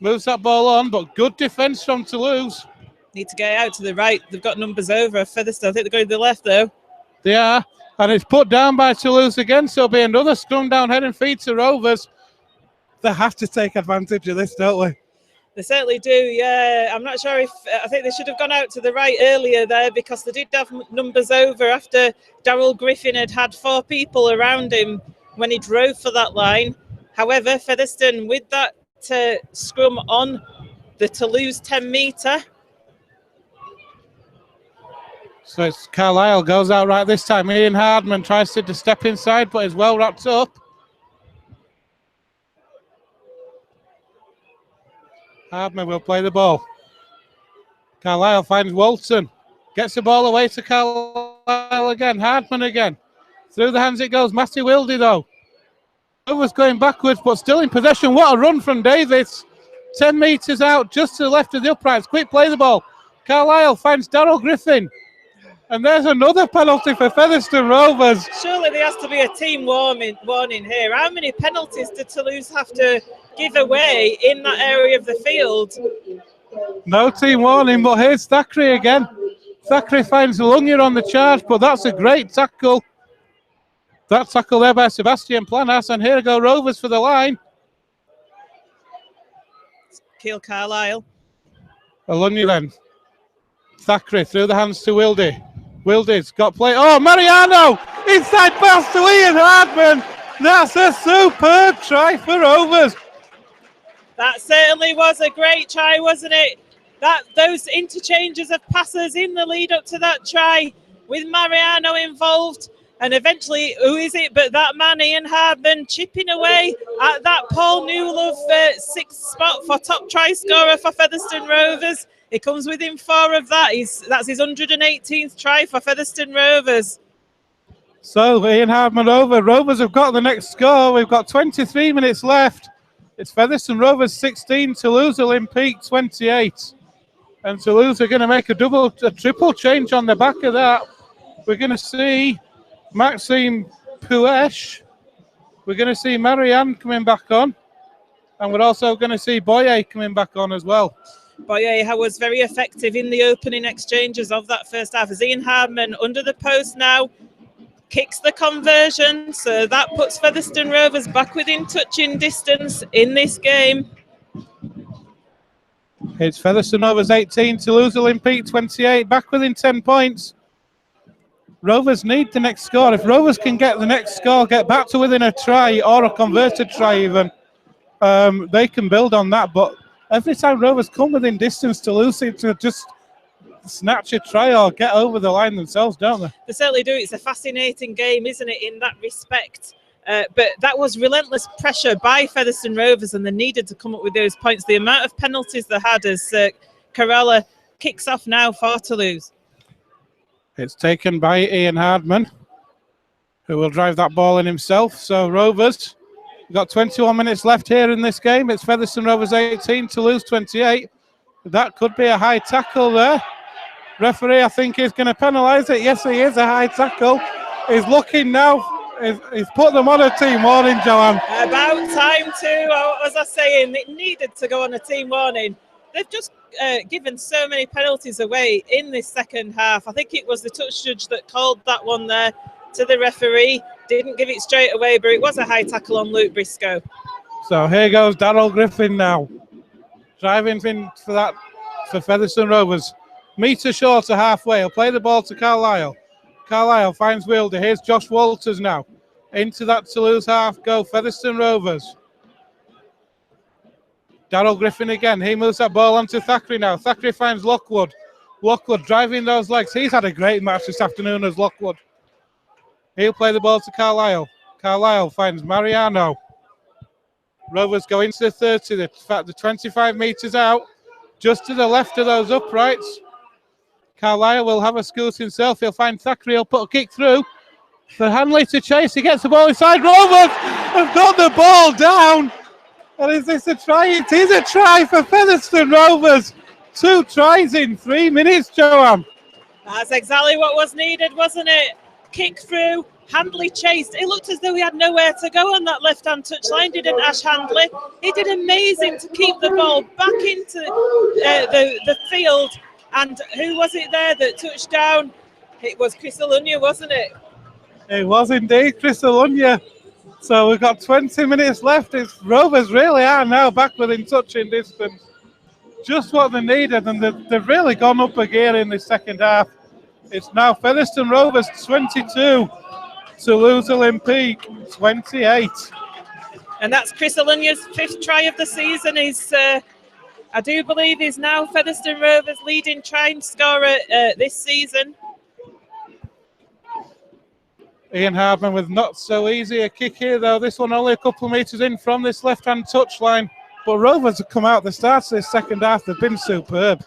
moves that ball on, but good defence from Toulouse. Need to get out to the right. They've got numbers over Featherstone. I think they're going to the left, though. They are. And it's put down by Toulouse again, so it'll be another scrum down head and feet to Rovers. They have to take advantage of this, don't we? They certainly do, yeah. I'm not sure if... I think they should have gone out to the right earlier there, because they did have numbers over after Darryl Griffin had 4 people around him when he drove for that line. However, Featherston with that scrum on the Toulouse 10-metre. So it's Carlisle goes out right this time. Ian Hardman tries to step inside, but is well wrapped up. Hardman will play the ball. Carlisle finds Walton. Gets the ball away to Carlisle again. Hardman again. Through the hands it goes. Matty Wildy though. Rovers going backwards, but still in possession. What a run from Davis. 10 metres out, just to the left of the uprights. Quick play the ball. Carlisle finds Darryl Griffin. And there's another penalty for Featherston Rovers. Surely there has to be a team warning here. How many penalties did Toulouse have to give away in that area of the field? No team warning, but here's Thackeray again. Thackeray finds Olunye on the charge, but that's a great tackle. That tackle there by Sebastian Planas, and here go Rovers for the line. Keel Carlisle. Olunye then. Thackeray through the hands to Wildy. Wildy's got play. Oh, Mariano! Inside pass to Ian Hardman. That's a superb try for Rovers. That certainly was a great try, wasn't it? Those interchanges of passes in the lead up to that try with Mariano involved. And eventually, who is it but that man, Ian Hardman, chipping away at that Paul Newlove 6th spot for top try scorer for Featherston Rovers. He comes within 4 of that. That's his 118th try for Featherston Rovers. So Ian Hardman over. Rovers have got the next score. We've got 23 minutes left. It's Featherston Rovers 16, Toulouse Olympique 28. And Toulouse are going to make a triple change on the back of that. We're going to see Maxime Puesh. We're going to see Marianne coming back on. And we're also going to see Boye coming back on as well. Boye was very effective in the opening exchanges of that first half. As Ian Hardman under the post now kicks the conversion, so that puts Featherston Rovers back within touching distance in this game. It's Featherston Rovers 18, Toulouse Olympique 28, back within 10 points. Rovers need the next score. If Rovers can get the next score, get back to within a try or a converted try even, they can build on that. But every time Rovers come within distance, Toulouse seem to just snatch a try or get over the line themselves, don't they? They certainly do. It's a fascinating game, isn't it, in that respect? But that was relentless pressure by Featherstone Rovers, and they needed to come up with those points. The amount of penalties they had as Carella kicks off now for Toulouse. It's taken by Ian Hardman, who will drive that ball in himself. So Rovers, we've got 21 minutes left here in this game. It's Featherstone Rovers 18, Toulouse 28. That could be a high tackle there. Referee, I think, is going to penalise it. Yes, he is, a high tackle. He's looking now. He's put them on a team warning, Joanne. About time to, what was I saying? It needed to go on a team warning. They've just given so many penalties away in this second half. I think it was the touch judge that called that one there to the referee. Didn't give it straight away, but it was a high tackle on Luke Briscoe. So here goes Darryl Griffin now. Driving in for that for Featherstone Rovers. Metre short to halfway. He'll play the ball to Carlisle. Carlisle finds Wilder. Here's Josh Walters now. Into that Toulouse half. Go Featherstone Rovers. Darryl Griffin again. He moves that ball onto Thackeray now. Thackeray finds Lockwood. Lockwood driving those legs. He's had a great match this afternoon as Lockwood. He'll play the ball to Carlisle. Carlisle finds Mariano. Rovers go into the 30. In fact, the 25 metres out. Just to the left of those uprights. Carlisle will have a scoot himself. He'll find Thackeray. He'll put a kick through. For Hanley to chase. He gets the ball inside. Rovers have got the ball down. And is this a try? It is a try for Featherstone Rovers. 2 tries in 3 minutes, Joanne. That's exactly what was needed, wasn't it? Kick through, Handley chased. It looked as though he had nowhere to go on that left-hand touchline, didn't Ash Handley? He did amazing to keep the ball back into the field. And who was it there that touched down? It was Chris Alunya, wasn't it? It was indeed Chris Alunya. So we've got 20 minutes left. It's Rovers really are now back within touching distance. Just what they needed, and they've really gone up a gear in the second half. It's now Featherstone Rovers 22, Toulouse Olympique 28. And that's Chris Alunya's 5th try of the season. He's, I do believe, he's now Featherstone Rovers' leading try scorer this season. Ian Hardman with not so easy a kick here, though. This one only a couple of metres in from this left-hand touchline. But Rovers have come out at the start of this second half. They've been superb.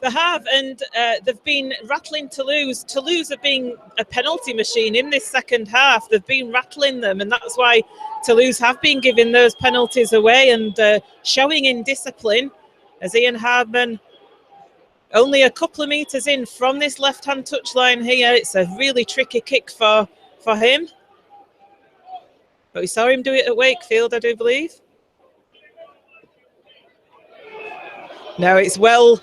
They have, and they've been rattling Toulouse. Toulouse have been a penalty machine in this second half. They've been rattling them, and that's why Toulouse have been giving those penalties away and showing indiscipline. As Ian Hardman only a couple of metres in from this left-hand touchline here. It's a really tricky kick for him. But we saw him do it at Wakefield, I do believe. No, it's well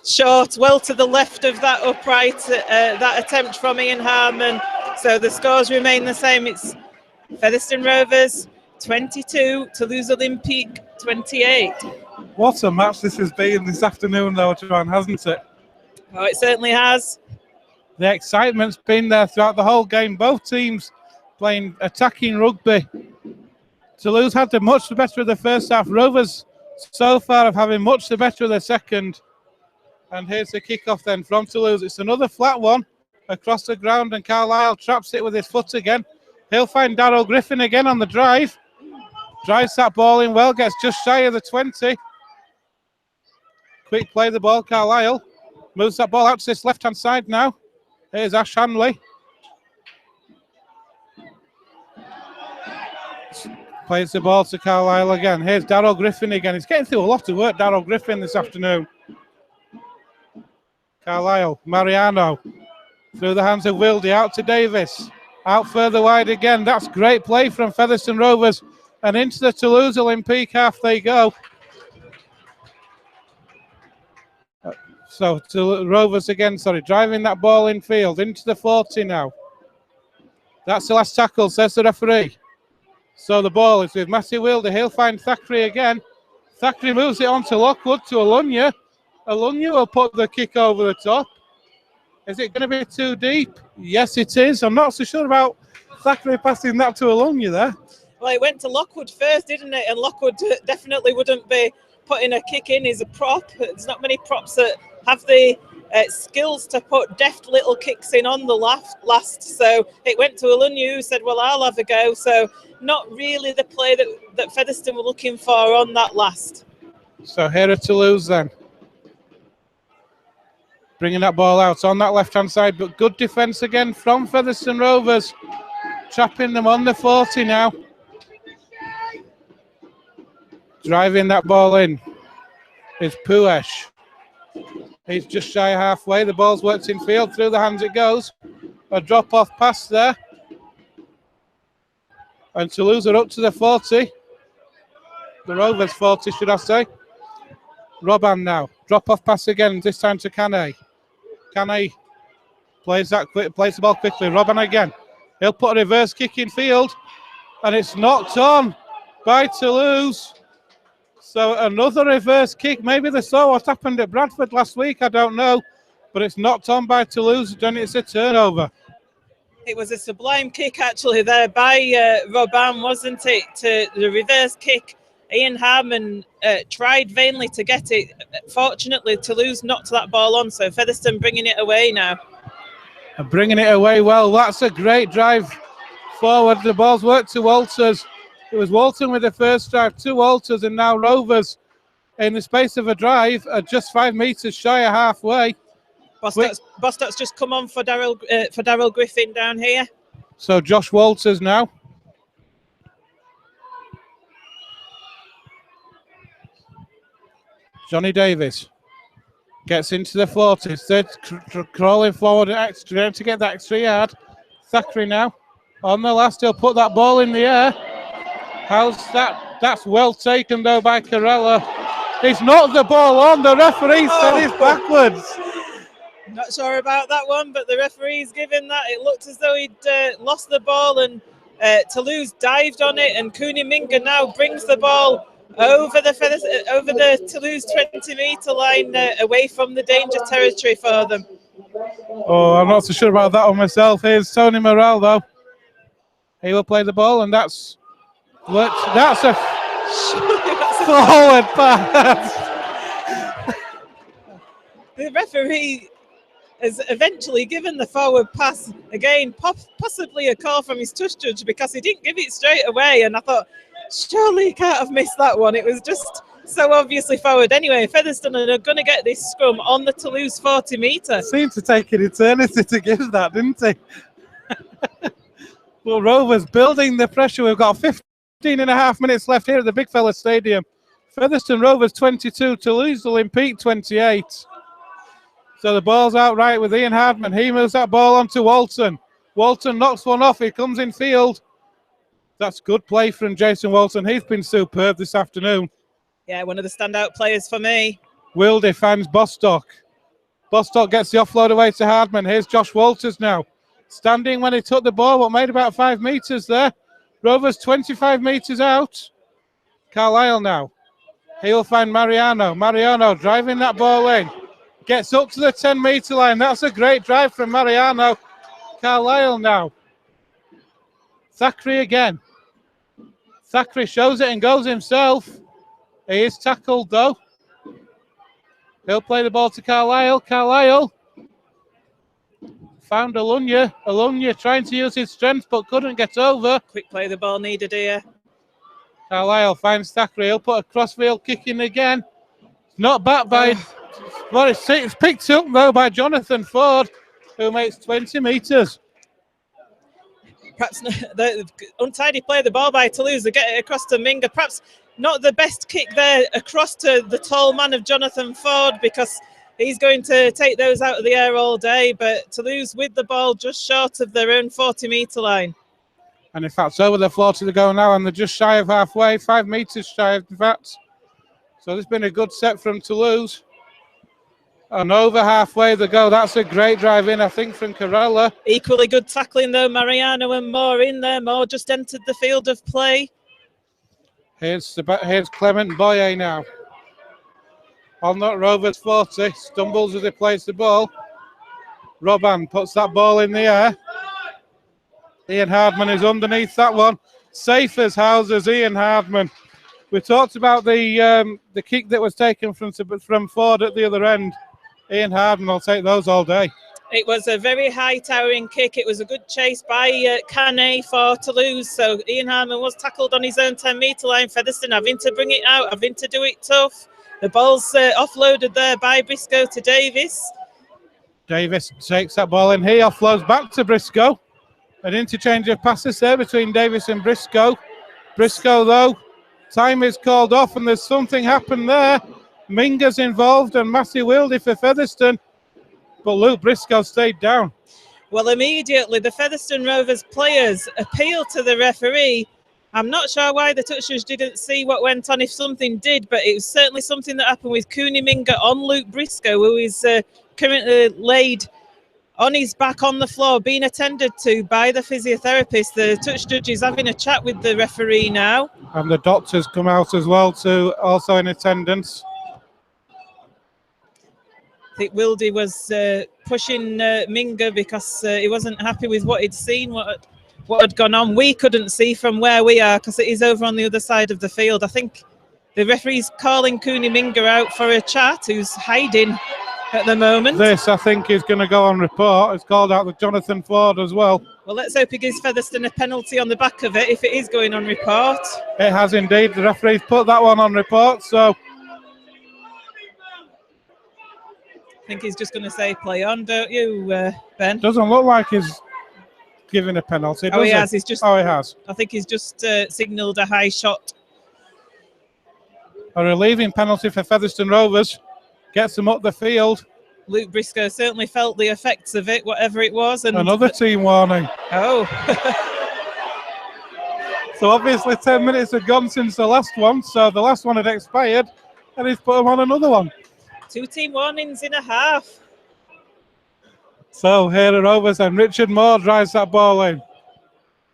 short, well to the left of that upright, that attempt from Ian Harmon. So the scores remain the same. It's Featherstone Rovers 22, Toulouse Olympique 28. What a match this has been this afternoon, though, Joanne, hasn't it? Oh, it certainly has. The excitement's been there throughout the whole game. Both teams playing attacking rugby. Toulouse had the much the better of the first half. Rovers so far of having much the better of the second. And here's the kickoff then from Toulouse. It's another flat one across the ground, and Carlisle traps it with his foot again. He'll find Darryl Griffin again on the drive. Drives that ball in well, gets just shy of the 20. Quick play the ball, Carlisle. Moves that ball out to this left-hand side now. Here's Ash Hanley. Plays the ball to Carlisle again. Here's Darryl Griffin again. He's getting through a lot of work, Darryl Griffin, this afternoon. Carlisle, Mariano. Through the hands of Wildy, out to Davis. Out further wide again. That's great play from Featherstone Rovers. And into the Toulouse Olympique half they go. So to Rovers again, driving that ball in field into the 40 now. That's the last tackle, says the referee. So the ball is with Matthew Wilder. He'll find Thackeray again. Thackeray moves it on to Lockwood, to Alunya. Alunya will put the kick over the top. Is it going to be too deep? Yes, it is. I'm not so sure about Thackeray passing that to Alumni there. Well, it went to Lockwood first, didn't it? And Lockwood definitely wouldn't be putting a kick in as a prop. There's not many props that have the skills to put deft little kicks in on the last. So it went to Alumni, who said, well, I'll have a go. So not really the play that Featherston were looking for on that last. So here are Toulouse then. Bringing that ball out on that left-hand side, but good defence again from Featherston Rovers. Trapping them on the 40 now. Driving that ball in is Puesh. He's just shy of halfway. The ball's worked in field. Through the hands it goes. A drop-off pass there. And Toulouse are up to the 40. The Rovers 40, should I say. Robban now. Drop-off pass again, this time to Kane. Kane plays the ball quickly. Robban again. He'll put a reverse kick in field. And it's knocked on by Toulouse. So another reverse kick. Maybe they saw what happened at Bradford last week. I don't know. But it's knocked on by Toulouse. Then it's a turnover. It was a sublime kick actually there by Robban, wasn't it? To the reverse kick. Ian Harmon tried vainly to get it. Fortunately, Toulouse knocked that ball on. So Featherston bringing it away now. And bringing it away well. That's a great drive forward. The ball's worked to Walters. It was Walton with the first drive to Walters, and now Rovers in the space of a drive are just 5 metres shy of halfway. Bostock's just come on for Daryl Griffin down here. So Josh Walters now. Johnny Davis gets into the 40s. They're crawling forward trying to get that extra yard. Thackeray now on the last. He'll put that ball in the air. How's that? That's well taken though by Carella. He's knocked the ball on. The referee said it's backwards. Not sure about that one, but the referee's given that. It looked as though he'd lost the ball, and Toulouse dived on it, and Cooney Minga now brings the ball over the Toulouse 20-metre line, away from the danger territory for them. Oh, I'm not so sure about that one myself. Here's Tony Morrell though. He will play the ball, and that's a forward pass. The referee has eventually given the forward pass again, possibly a call from his touch judge, because he didn't give it straight away, and I thought, surely he can't have missed that one. It was just so obviously forward. Anyway, Featherston are going to get this scrum on the Toulouse 40-metre. Seemed to take an eternity to give that, didn't he? Well, Rovers building the pressure. We've got 15.5 minutes left here at the Big Fella Stadium. Featherston Rovers 22, Toulouse Olympique 28. So the ball's out right with Ian Hardman. He moves that ball onto Walton. Walton knocks one off. He comes in field. That's good play from Jason Walton. He's been superb this afternoon. Yeah, one of the standout players for me. Wilde finds Bostock. Bostock gets the offload away to Hardman. Here's Josh Walters now. Standing when he took the ball, but made about 5 metres there. Rovers 25 metres out. Carlisle now. He'll find Mariano. Mariano driving that ball in. Gets up to the 10-metre line. That's a great drive from Mariano. Carlisle now. Thackeray again. Thackeray shows it and goes himself. He is tackled though. He'll play the ball to Carlisle. Carlisle found Alumni. Alumni trying to use his strength but couldn't get over. Quick play the ball needed here. Carlisle finds Thackeray. He'll put a crossfield kick in again. Not back by... Well, it's picked up though by Jonathan Ford, who makes 20 metres. Perhaps the untidy play of the ball by Toulouse. They get it across to Minga. Perhaps not the best kick there across to the tall man of Jonathan Ford, because he's going to take those out of the air all day. But Toulouse with the ball just short of their own 40-metre line. And in fact, over the 40 to go now, and they're just shy of halfway, 5 metres shy of, in fact. So there's been a good set from Toulouse. And over halfway to go. That's a great drive in, I think, from Carella. Equally good tackling, though. Mariano and Moore in there. Moore just entered the field of play. Here's Clement Boyer now. On that Rovers 40. Stumbles as he plays the ball. Robban puts that ball in the air. Ian Hardman is underneath that one. Safe as houses, Ian Hardman. We talked about the kick that was taken from Ford at the other end. Ian Hardman will take those all day. It was a very high towering kick. It was a good chase by Canet for Toulouse. So Ian Hardman was tackled on his own 10-metre line. Featherston having to bring it out, having to do it tough. The ball's offloaded there by Briscoe to Davis. Davis takes that ball in. He offloads back to Briscoe. An interchange of passes there between Davis and Briscoe. Briscoe, though, time is called off and there's something happened there. Minga's involved and Matthew Wildy for Featherston. But Luke Briscoe stayed down. Well, immediately the Featherstone Rovers players appealed to the referee. I'm not sure why the touchers didn't see what went on if something did, but it was certainly something that happened with Cooney Minga on Luke Briscoe, who is currently laid on his back on the floor, being attended to by the physiotherapist. The touch judge is having a chat with the referee now. And the doctors come out as well, too, also in attendance. I think Wildy was pushing Minga because he wasn't happy with what he'd seen, what had gone on. We couldn't see from where we are because it is over on the other side of the field. I think the referee's calling Cooney Minga out for a chat, who's hiding at the moment. This, I think, is going to go on report. It's called out with Jonathan Ford as well. Well, let's hope he gives Featherston a penalty on the back of it if it is going on report. It has indeed. The referee's put that one on report, so... I think he's just going to say play on, don't you, Ben? Doesn't look like he's giving a penalty, does he has. He's just. Oh, he has. I think he's just signalled a high shot. A relieving penalty for Featherston Rovers. Gets them up the field. Luke Briscoe certainly felt the effects of it, whatever it was. And another team warning. Oh. So obviously 10 minutes had gone since the last one, so the last one had expired, and he's put them on another one. 2 team warnings in a half. So here are Rovers, and Richard Moore drives that ball in.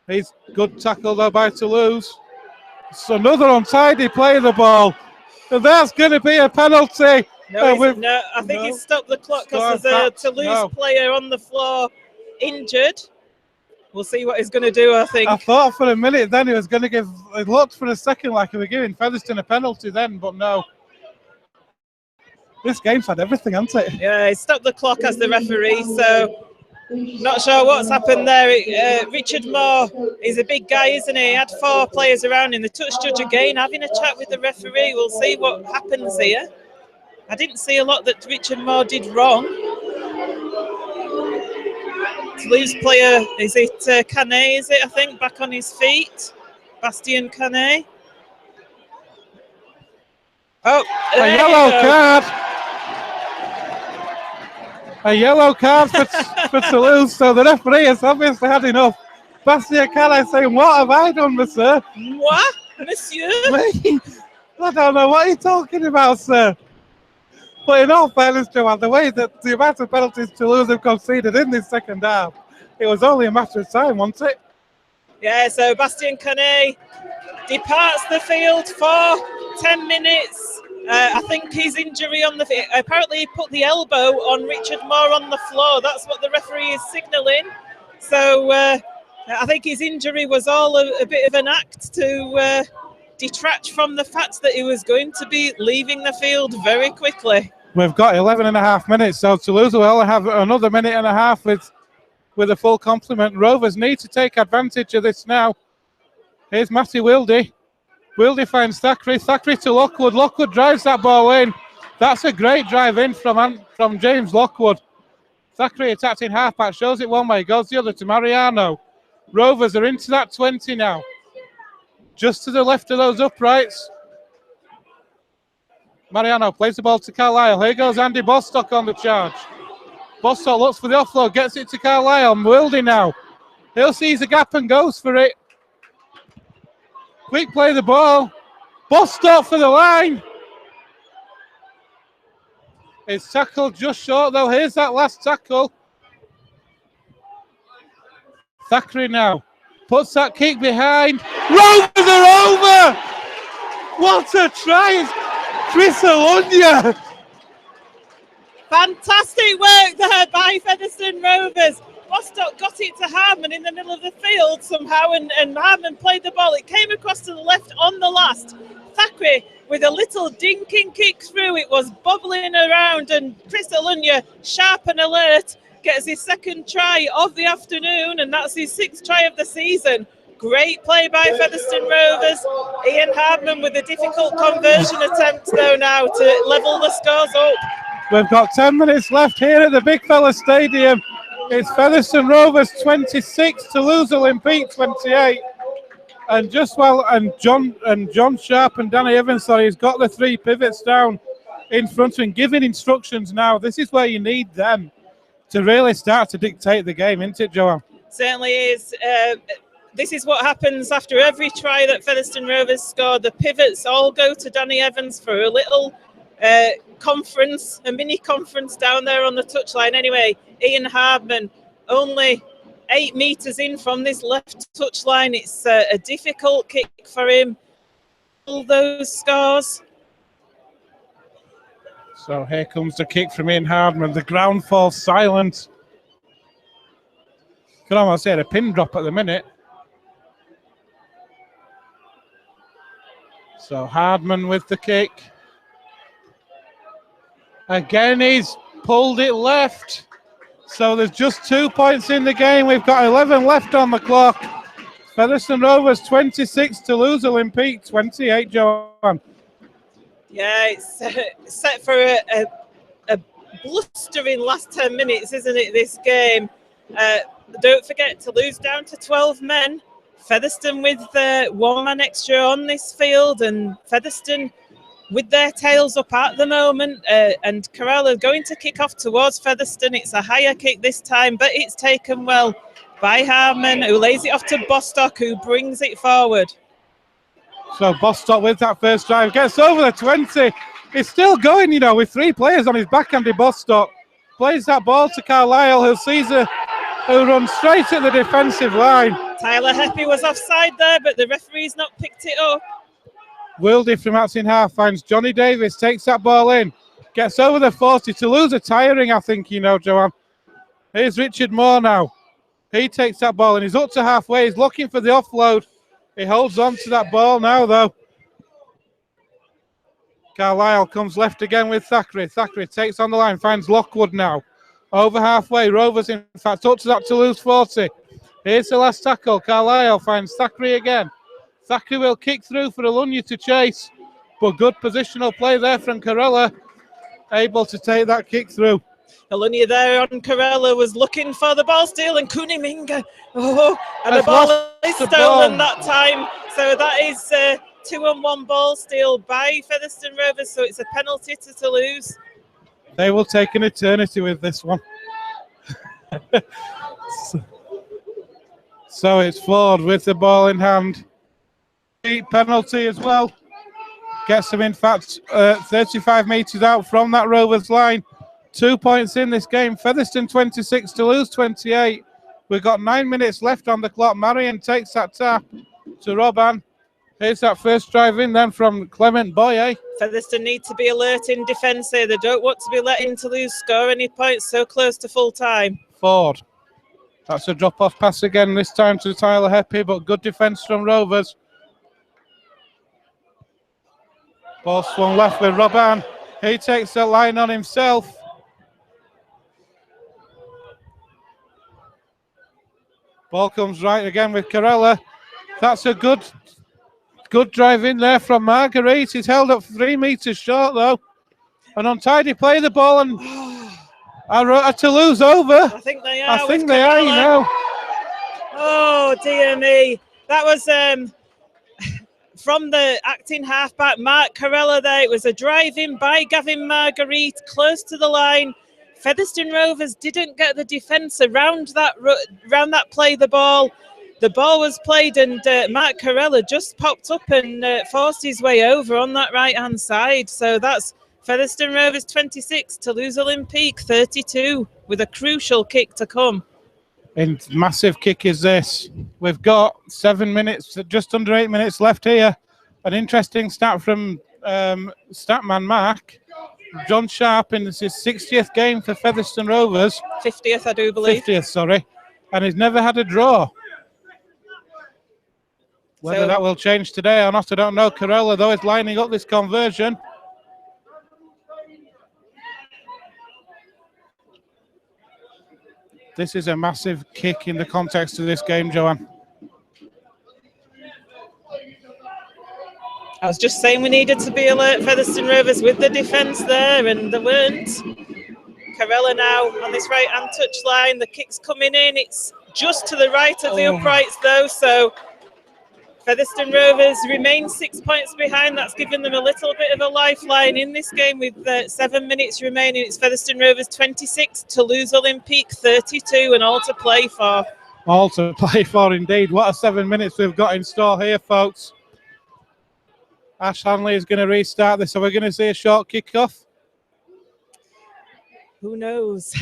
He's good tackle though by Toulouse. It's another untidy play of the ball. And that's going to be a penalty. No, I think he's stopped the clock because there's a Toulouse player on the floor injured. We'll see what he's going to do, I think. I thought for a minute then he was going to give, it looked for a second like he was giving Featherston a penalty then, but no. This game's had everything, hasn't it? Yeah, he stopped the clock as the referee, so not sure what's happened there. Richard Moore is a big guy, isn't he? He had 4 players around him. The touch judge again having a chat with the referee. We'll see what happens here. I didn't see a lot that Richard Moore did wrong. Toulouse player, is it Canet, is it, I think, back on his feet? Bastien Canet. Oh, a yellow card. A yellow card for Toulouse, so the referee has obviously had enough. Bastien Canet saying, what have I done, monsieur? What, monsieur? Me? I don't know what you're talking about, sir. But in all fairness, Joanne, the way that the amount of penalties Toulouse have conceded in this second half, it was only a matter of time, wasn't it? Yeah, so Bastien Canet departs the field for 10 minutes. I think his injury on the... Apparently he put the elbow on Richard Moore on the floor. That's what the referee is signalling. So I think his injury was all a bit of an act to detract from the fact that he was going to be leaving the field very quickly. We've got 11 and a half minutes, so Toulouse will have another minute and a half with a full complement. Rovers need to take advantage of this now. Here's Matty Wildy. Wildy finds Thackeray. Thackeray to Lockwood. Lockwood drives that ball in. That's a great drive in from James Lockwood. Thackeray attacked in halfback, shows it one way, goes the other to Mariano. Rovers are into that 20 now. Just to the left of those uprights. Mariano plays the ball to Carlisle. Here goes Andy Bostock on the charge. Bostock looks for the offload, gets it to Carlisle. Wildy now. He'll seize a gap and goes for it. Quick play the ball. Bostock for the line. It's tackled just short though. Here's that last tackle. Thackeray now puts that kick behind. Rovers are over. What a try. Chris Alundia. Fantastic work there by Featherstone Rovers. Bostock got it to Harman in the middle of the field somehow, and Harman played the ball. It came across to the left on the last. Thackeray with a little dinking kick through. It was bubbling around, and Chris Alunya, sharp and alert, gets his second try of the afternoon, and that's his 6th try of the season. Great play by Featherstone Rovers. Ian Hardman with a difficult conversion attempt though now to level the scores up. We've got 10 minutes left here at the Big Fella Stadium. It's Featherston Rovers 26, Toulouse Olympique 28. And John Sharp and Danny Evans, he's got the 3 pivots down in front of him, giving instructions now. This is where you need them to really start to dictate the game, isn't it, Joanne? Certainly is. This is what happens after every try that Featherstone Rovers score. The pivots all go to Danny Evans for a little conference, a mini conference down there on the touchline. Anyway, Ian Hardman only 8 metres in from this left touchline. It's a difficult kick for him. All those scores. So here comes the kick from Ian Hardman. The ground falls silent. Could almost say a pin drop at the minute. So Hardman with the kick. Again, he's pulled it left. So there's just 2 points in the game. We've got 11 left on the clock. Featherston Rovers 26, Toulouse Olympique 28, Joanne. Yeah, it's set for a blustering last 10 minutes, isn't it, this game? Don't forget, Toulouse down to 12 men. Featherston with 1 man extra on this field, and Featherston with their tails up at the moment, and Corella going to kick off towards Featherston. It's a higher kick this time, but it's taken well by Harman, who lays it off to Bostock, who brings it forward. So Bostock with that first drive gets over the 20. He's still going, with 3 players on his backhand. Bostock plays that ball to Carlisle, who runs straight at the defensive line. Tyler Heppy was offside there, but the referee's not picked it up. Wildy from outside half finds Johnny Davis, takes that ball in, gets over the 40. Toulouse are tiring, I think, Joanne. Here's Richard Moore now. He takes that ball and he's up to halfway. He's looking for the offload. He holds on to that ball now, though. Carlisle comes left again with Thackeray. Thackeray takes on the line, finds Lockwood now. Over halfway, Rovers in fact up to that Toulouse 40. Here's the last tackle. Carlisle finds Thackeray again. Thackeray will kick through for Alunya to chase, but good positional play there from Corella, able to take that kick through. Alunya there on Corella was looking for the ball steal, and Kuniminga, and the ball is stolen that time. So that is 2-on-1 ball steal by Featherstone Rovers, so it's a penalty to Toulouse. They will take an eternity with this one. So it's Ford with the ball in hand. Penalty as well. Gets them, in fact, 35 metres out from that Rovers line. 2 points in this game. Featherston 26, Toulouse 28. We've got 9 minutes left on the clock. Marion takes that tap to Robban. Here's that first drive in then from Clement Boye. Featherston need to be alert in defence here. They don't want to be letting Toulouse score any points so close to full time. Ford. That's a drop-off pass again, this time to Tyler Heppy, but good defence from Rovers. Ball swung left with Robban. He takes the line on himself. Ball comes right again with Corella. That's a good drive in there from Marguerite. He's held up 3 metres short, though. An untidy play, the ball, and are Toulouse over? I think they are. Oh, dear me. That was from the acting halfback, Mark Corella there. It was a drive-in by Gavin Marguerite, close to the line. Featherstone Rovers didn't get the defence around that play the ball. The ball was played, and Mark Corella just popped up and forced his way over on that right-hand side. So that's Featherston Rovers 26, Toulouse Olympique 32, with a crucial kick to come. And massive kick is this. We've got 7 minutes, just under 8 minutes left here. An interesting stat from Statman Mark. John Sharp in his 60th game for Featherstone Rovers. 50th, I do believe. 50th, sorry. And he's never had a draw. Whether that will change today or not, I don't know. Corella, though, is lining up this conversion. This is a massive kick in the context of this game, Joanne. I was just saying we needed to be alert, Featherstone Rovers, with the defence there, and they weren't. Corella now on this right-hand touch line. The kick's coming in. It's just to the right of the uprights, though, so Featherstone Rovers remain 6 points behind. That's given them a little bit of a lifeline in this game with 7 minutes remaining. It's Featherstone Rovers 26, Toulouse Olympique 32, and all to play for. All to play for, indeed. What a 7 minutes we've got in store here, folks. Ash Hanley is going to restart this. So we're going to see a short kick-off. Who knows?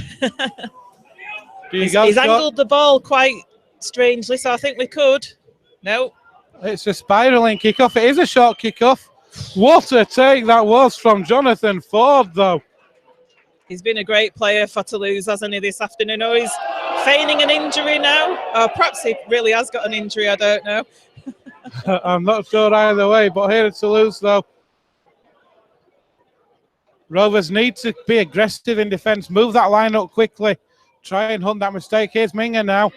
He's angled the ball quite strangely, so I think we could. No. It's a spiralling kick-off. It is a short kick-off. What a take that was from Jonathan Ford, though. He's been a great player for Toulouse, hasn't he, this afternoon? Oh, he's feigning an injury now. Or perhaps he really has got an injury, I don't know. I'm not sure either way, but here at Toulouse, though, Rovers need to be aggressive in defence. Move that line up quickly. Try and hunt that mistake. Here's Minga now.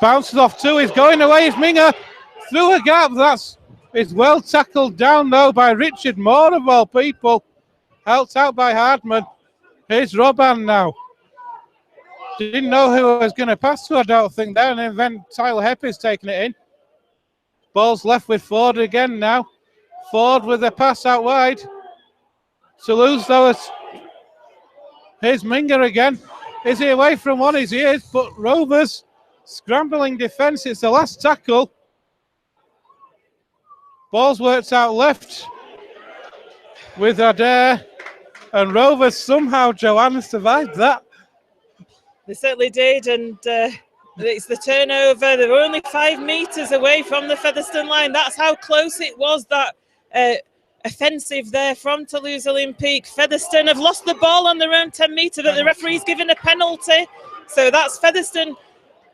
Bounces off two. He's going away. It's Minga through a gap. It's well tackled down, though, by Richard Moore, of all people. Helped out by Hardman. Here's Robban now. Didn't know who was going to pass to, I don't think, there. And then Tyler Heppy's taking it in. Ball's left with Ford again now. Ford with a pass out wide. Toulouse, though, here's Minga again. Is he away from one? He is, but Rovers scrambling defence. It's the last tackle. Ball's worked out left with Adair. And Rovers somehow, Joanne, survived that. They certainly did, and it's the turnover. They were only 5 metres away from the Featherstone line. That's how close it was, that offensive there from Toulouse Olympique. Featherstone have lost the ball on their own 10 metre, but the referee's given a penalty. So that's Featherstone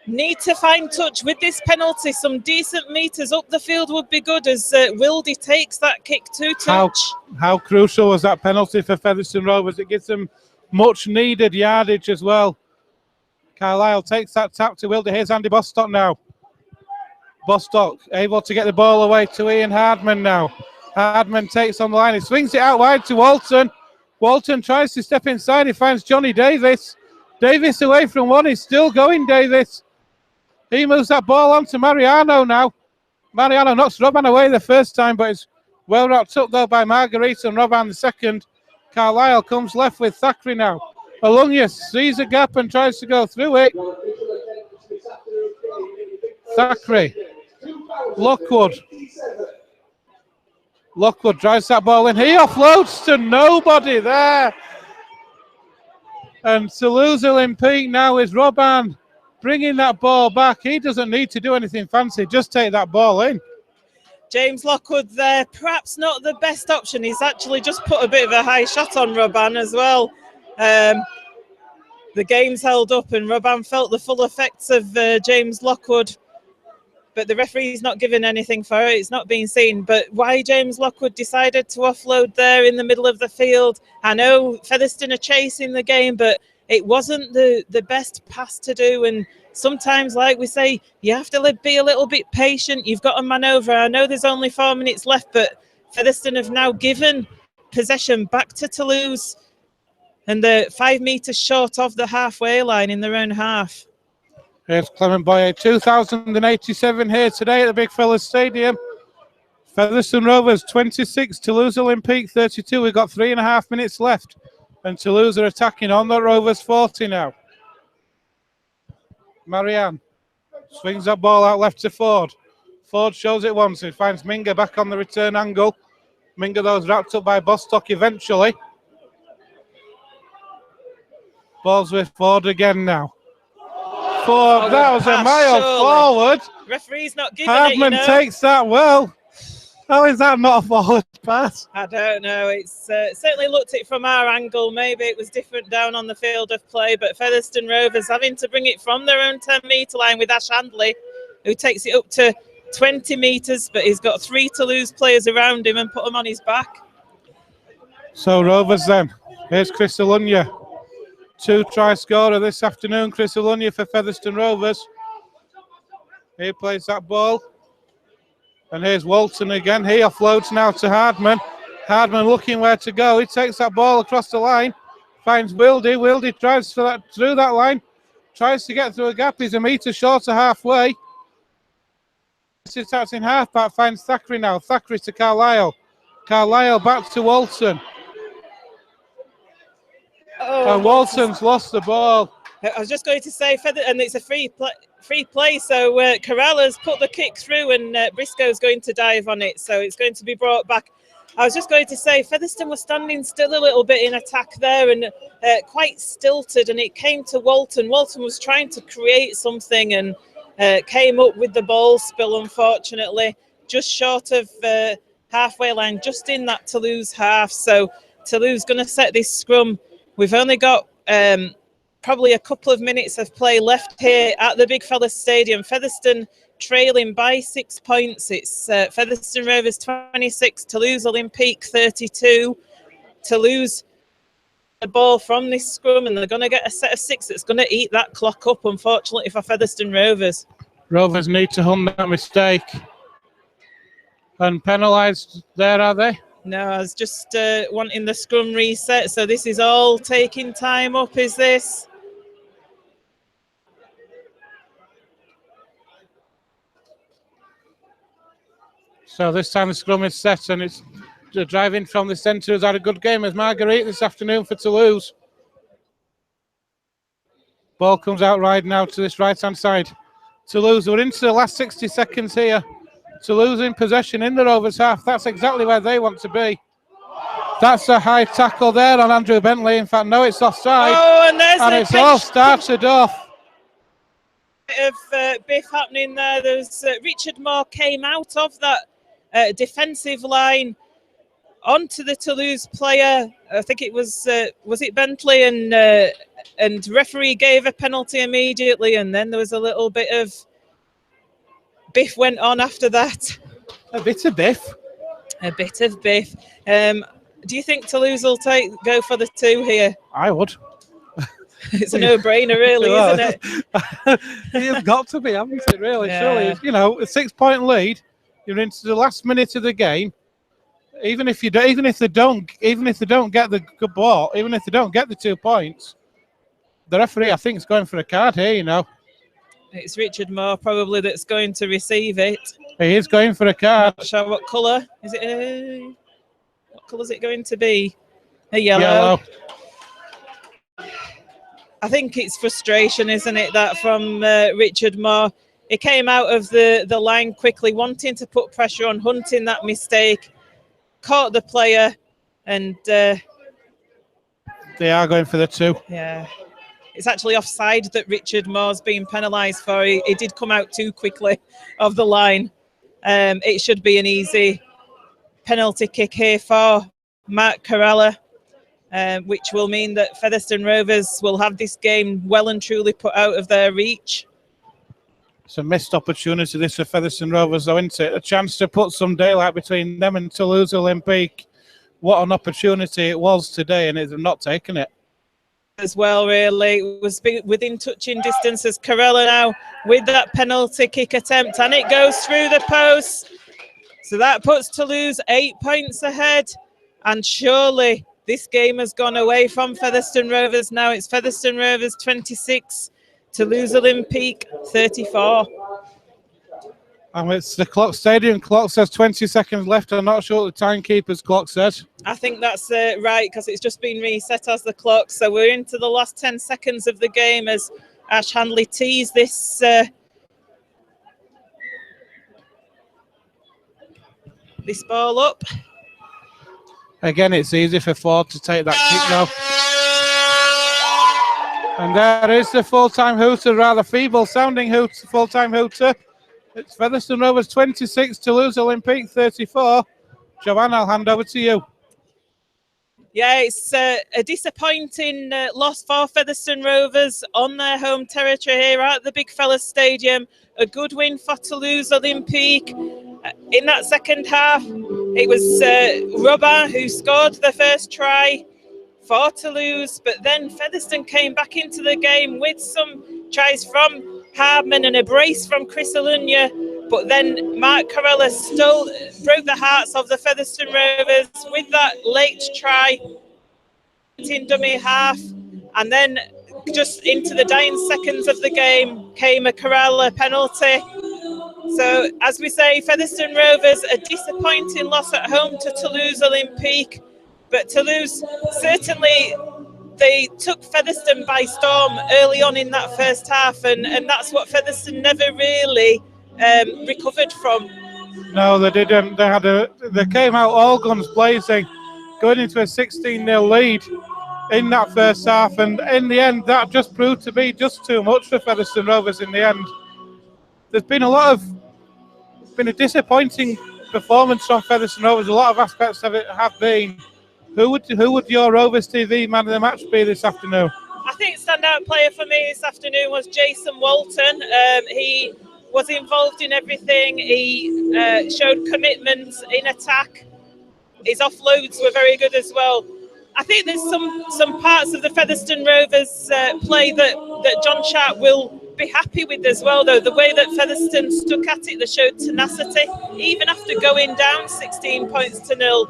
need to find touch with this penalty. Some decent metres up the field would be good as Wildy takes that kick to touch. How crucial was that penalty for Featherstone Rovers? It gives them much needed yardage as well. Carlisle takes that tap to Wilder. Here's Andy Bostock now. Bostock able to get the ball away to Ian Hardman now. Hardman takes on the line. He swings it out wide to Walton. Walton tries to step inside. He finds Johnny Davis. Davis away from one. He's still going, Davis. He moves that ball on to Mariano now. Mariano knocks Robban away the first time, but it's well wrapped up, though, by Marguerite and Robban the second. Carlisle comes left with Thackeray now. Alunga sees a gap and tries to go through it. Thackeray. Lockwood drives that ball in. He offloads to nobody there. And Toulouse Olympique now is Robban bringing that ball back. He doesn't need to do anything fancy. Just take that ball in. James Lockwood there, perhaps not the best option. He's actually just put a bit of a high shot on Robban as well. The game's held up and Robban felt the full effects of James Lockwood, but the referee's not given anything for it. It's not being seen. But why James Lockwood decided to offload there in the middle of the field, I know Featherstone are chasing the game, but it wasn't the best pass to do. And sometimes, like we say, you have to be a little bit patient. You've got a man over. I know there's only 4 minutes left, but Featherstone have now given possession back to Toulouse. And they're 5 metres short of the halfway line in their own half. Here's Clement Boyer, 2,087 here today at the Big Fellas Stadium. Featherstone Rovers 26, Toulouse Olympique 32. We've got 3.5 minutes left. And Toulouse are attacking on the Rovers 40 now. Marianne swings that ball out left to Ford. Ford shows it once. He finds Minga back on the return angle. Minga, though, is wrapped up by Bostock eventually. Ball's with Ford again now. Ford, that was a mile forward. Referee's not giving Hardman it, takes that well. How is that not a forward pass? I don't know. It's certainly looked it from our angle. Maybe it was different down on the field of play, but Featherston Rovers having to bring it from their own 10-metre line with Ash Handley, who takes it up to 20 metres, but he's got 3 Toulouse players around him and put them on his back. So Rovers then. Here's Chris Alunya. 2-try scorer this afternoon, Chris Alunya for Featherston Rovers. He plays that ball. And here's Walton again. He offloads now to Hardman. Hardman looking where to go. He takes that ball across the line. Finds Wildy. Wildy tries for that through that line. Tries to get through a gap. He's a metre short of halfway. Starts in halfback. Finds Thackeray now. Thackeray to Carlisle. Carlisle back to Walton. Oh, And Walton's lost the ball. I was just going to say, and it's a free play, so Carella's put the kick through and Briscoe's going to dive on it, so it's going to be brought back. I was just going to say, Featherston was standing still a little bit in attack there and quite stilted, and it came to Walton. Walton was trying to create something and came up with the ball spill, unfortunately, just short of halfway line, just in that Toulouse half. So Toulouse going to set this scrum. We've only got probably a couple of minutes of play left here at the Big Fella Stadium. Featherston trailing by 6 points. It's Featherston Rovers 26, Toulouse Olympique 32. Toulouse the ball from this scrum, and they're going to get a set of 6 that's going to eat that clock up, unfortunately, for Featherston Rovers. Rovers need to hunt that mistake. And penalised there, are they? No, I was just wanting the scrum reset, so this is all taking time up, is this? So this time the scrum is set, and it's driving from the centre has had a good game as Marguerite this afternoon for Toulouse. Ball comes out right now to this right-hand side. Toulouse, we're into the last 60 seconds here. Toulouse in possession in the Rovers half. That's exactly where they want to be. That's a high tackle there on Andrew Bentley. In fact, no, it's offside. Oh, and there's the it's all started off. Bit of biff happening there. There's Richard Moore came out of that defensive line onto the Toulouse player. I think it was it Bentley, and referee gave a penalty immediately, and then there was a little bit of biff went on after that. A bit of biff. A bit of biff. Do you think Toulouse will go for the 2 here? I would. It's a no-brainer, really, isn't it? It's got to be, haven't it? Really, Yeah. surely. You know, a 6-point lead. You're into the last minute of the game. Even if they don't get the good ball, even if they don't get the 2 points, the referee, I think, is going for a card here. You know, it's Richard Moore probably that's going to receive it. He is going for a card. Not sure what colour is it. What colour is it going to be? A yellow. I think it's frustration, isn't it, that from Richard Moore. He came out of the line quickly, wanting to put pressure on, hunting that mistake, caught the player, and they are going for the 2. Yeah, it's actually offside that Richard Moore's being penalised for. He did come out too quickly of the line. It should be an easy penalty kick here for Mark Carella, which will mean that Featherston Rovers will have this game well and truly put out of their reach. It's a missed opportunity, this for Featherston Rovers, though, isn't it? A chance to put some daylight between them and Toulouse Olympique. What an opportunity it was today, and they've not taken it. As well, really. It was within touching distance as Carella now with that penalty kick attempt, and it goes through the post. So that puts Toulouse 8 points ahead, and surely this game has gone away from Featherston Rovers now. It's Featherston Rovers 26, Toulouse Olympique 34. And it's the clock. Stadium clock says 20 seconds left. I'm not sure what the timekeeper's clock says. I think that's right, because it's just been reset as the clock. So we're into the last 10 seconds of the game as Ash Handley tees this this ball up. Again, it's easy for Ford to take that kick now. And there is the full-time hooter, rather feeble-sounding full-time hooter. It's Featherston Rovers 26, Toulouse Olympique 34. Joanne, I'll hand over to you. Yeah, it's a disappointing loss for Featherston Rovers on their home territory here at the Big Fella Stadium. A good win for Toulouse Olympique. In that second half, it was Robin who scored the first try for Toulouse, but then Featherston came back into the game with some tries from Hardman and a brace from Chris Alunya, but then Mark Corella broke the hearts of the Featherston Rovers with that late try in dummy half, and then just into the dying seconds of the game came a Corella penalty. So, as we say, Featherston Rovers, a disappointing loss at home to Toulouse Olympique. But Toulouse, certainly, they took Featherston by storm early on in that first half, and that's what Featherston never really recovered from. No, they didn't. They came out all guns blazing, going into a 16-0 lead in that first half, and in the end, that just proved to be just too much for Featherston Rovers in the end. There's been a disappointing performance from Featherston Rovers. A lot of aspects of it have been. Who would your Rovers TV man of the match be this afternoon? I think standout player for me this afternoon was Jason Walton. He was involved in everything. He showed commitment in attack. His offloads were very good as well. I think there's some parts of the Featherston Rovers play that John Sharp will be happy with as well, though. The way that Featherston stuck at it, they showed tenacity. Even after going down 16 points to 0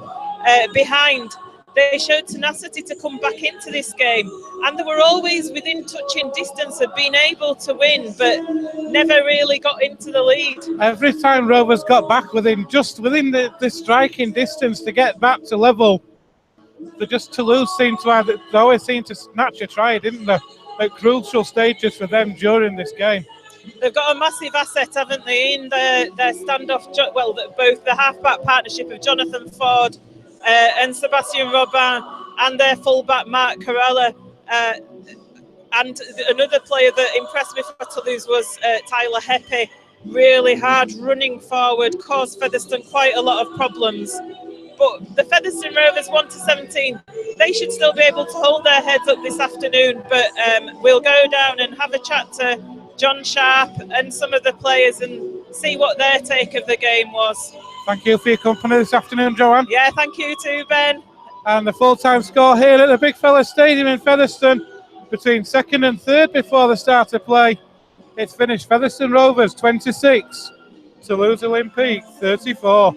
behind, they showed tenacity to come back into this game. And they were always within touching distance of being able to win, but never really got into the lead. Every time Rovers got back within the striking distance to get back to level, Toulouse always seemed to snatch a try, didn't they? At crucial stages for them during this game. They've got a massive asset, haven't they, in their standoff, both the halfback partnership of Jonathan Ford and Sebastian Robin, and their fullback Mark Corella. And another player that impressed me for Toulouse was Tyler Heppy. Really hard running forward, caused Featherston quite a lot of problems. But the Featherston Rovers 1-17, they should still be able to hold their heads up this afternoon. But we'll go down and have a chat to John Sharp and some of the players and see what their take of the game was. Thank you for your company this afternoon, Joanne. Yeah, thank you too, Ben. And the full-time score here at the Big Fella Stadium in Featherston, between second and third before the start of play. It's finished Featherston Rovers 26, Toulouse Olympique 34.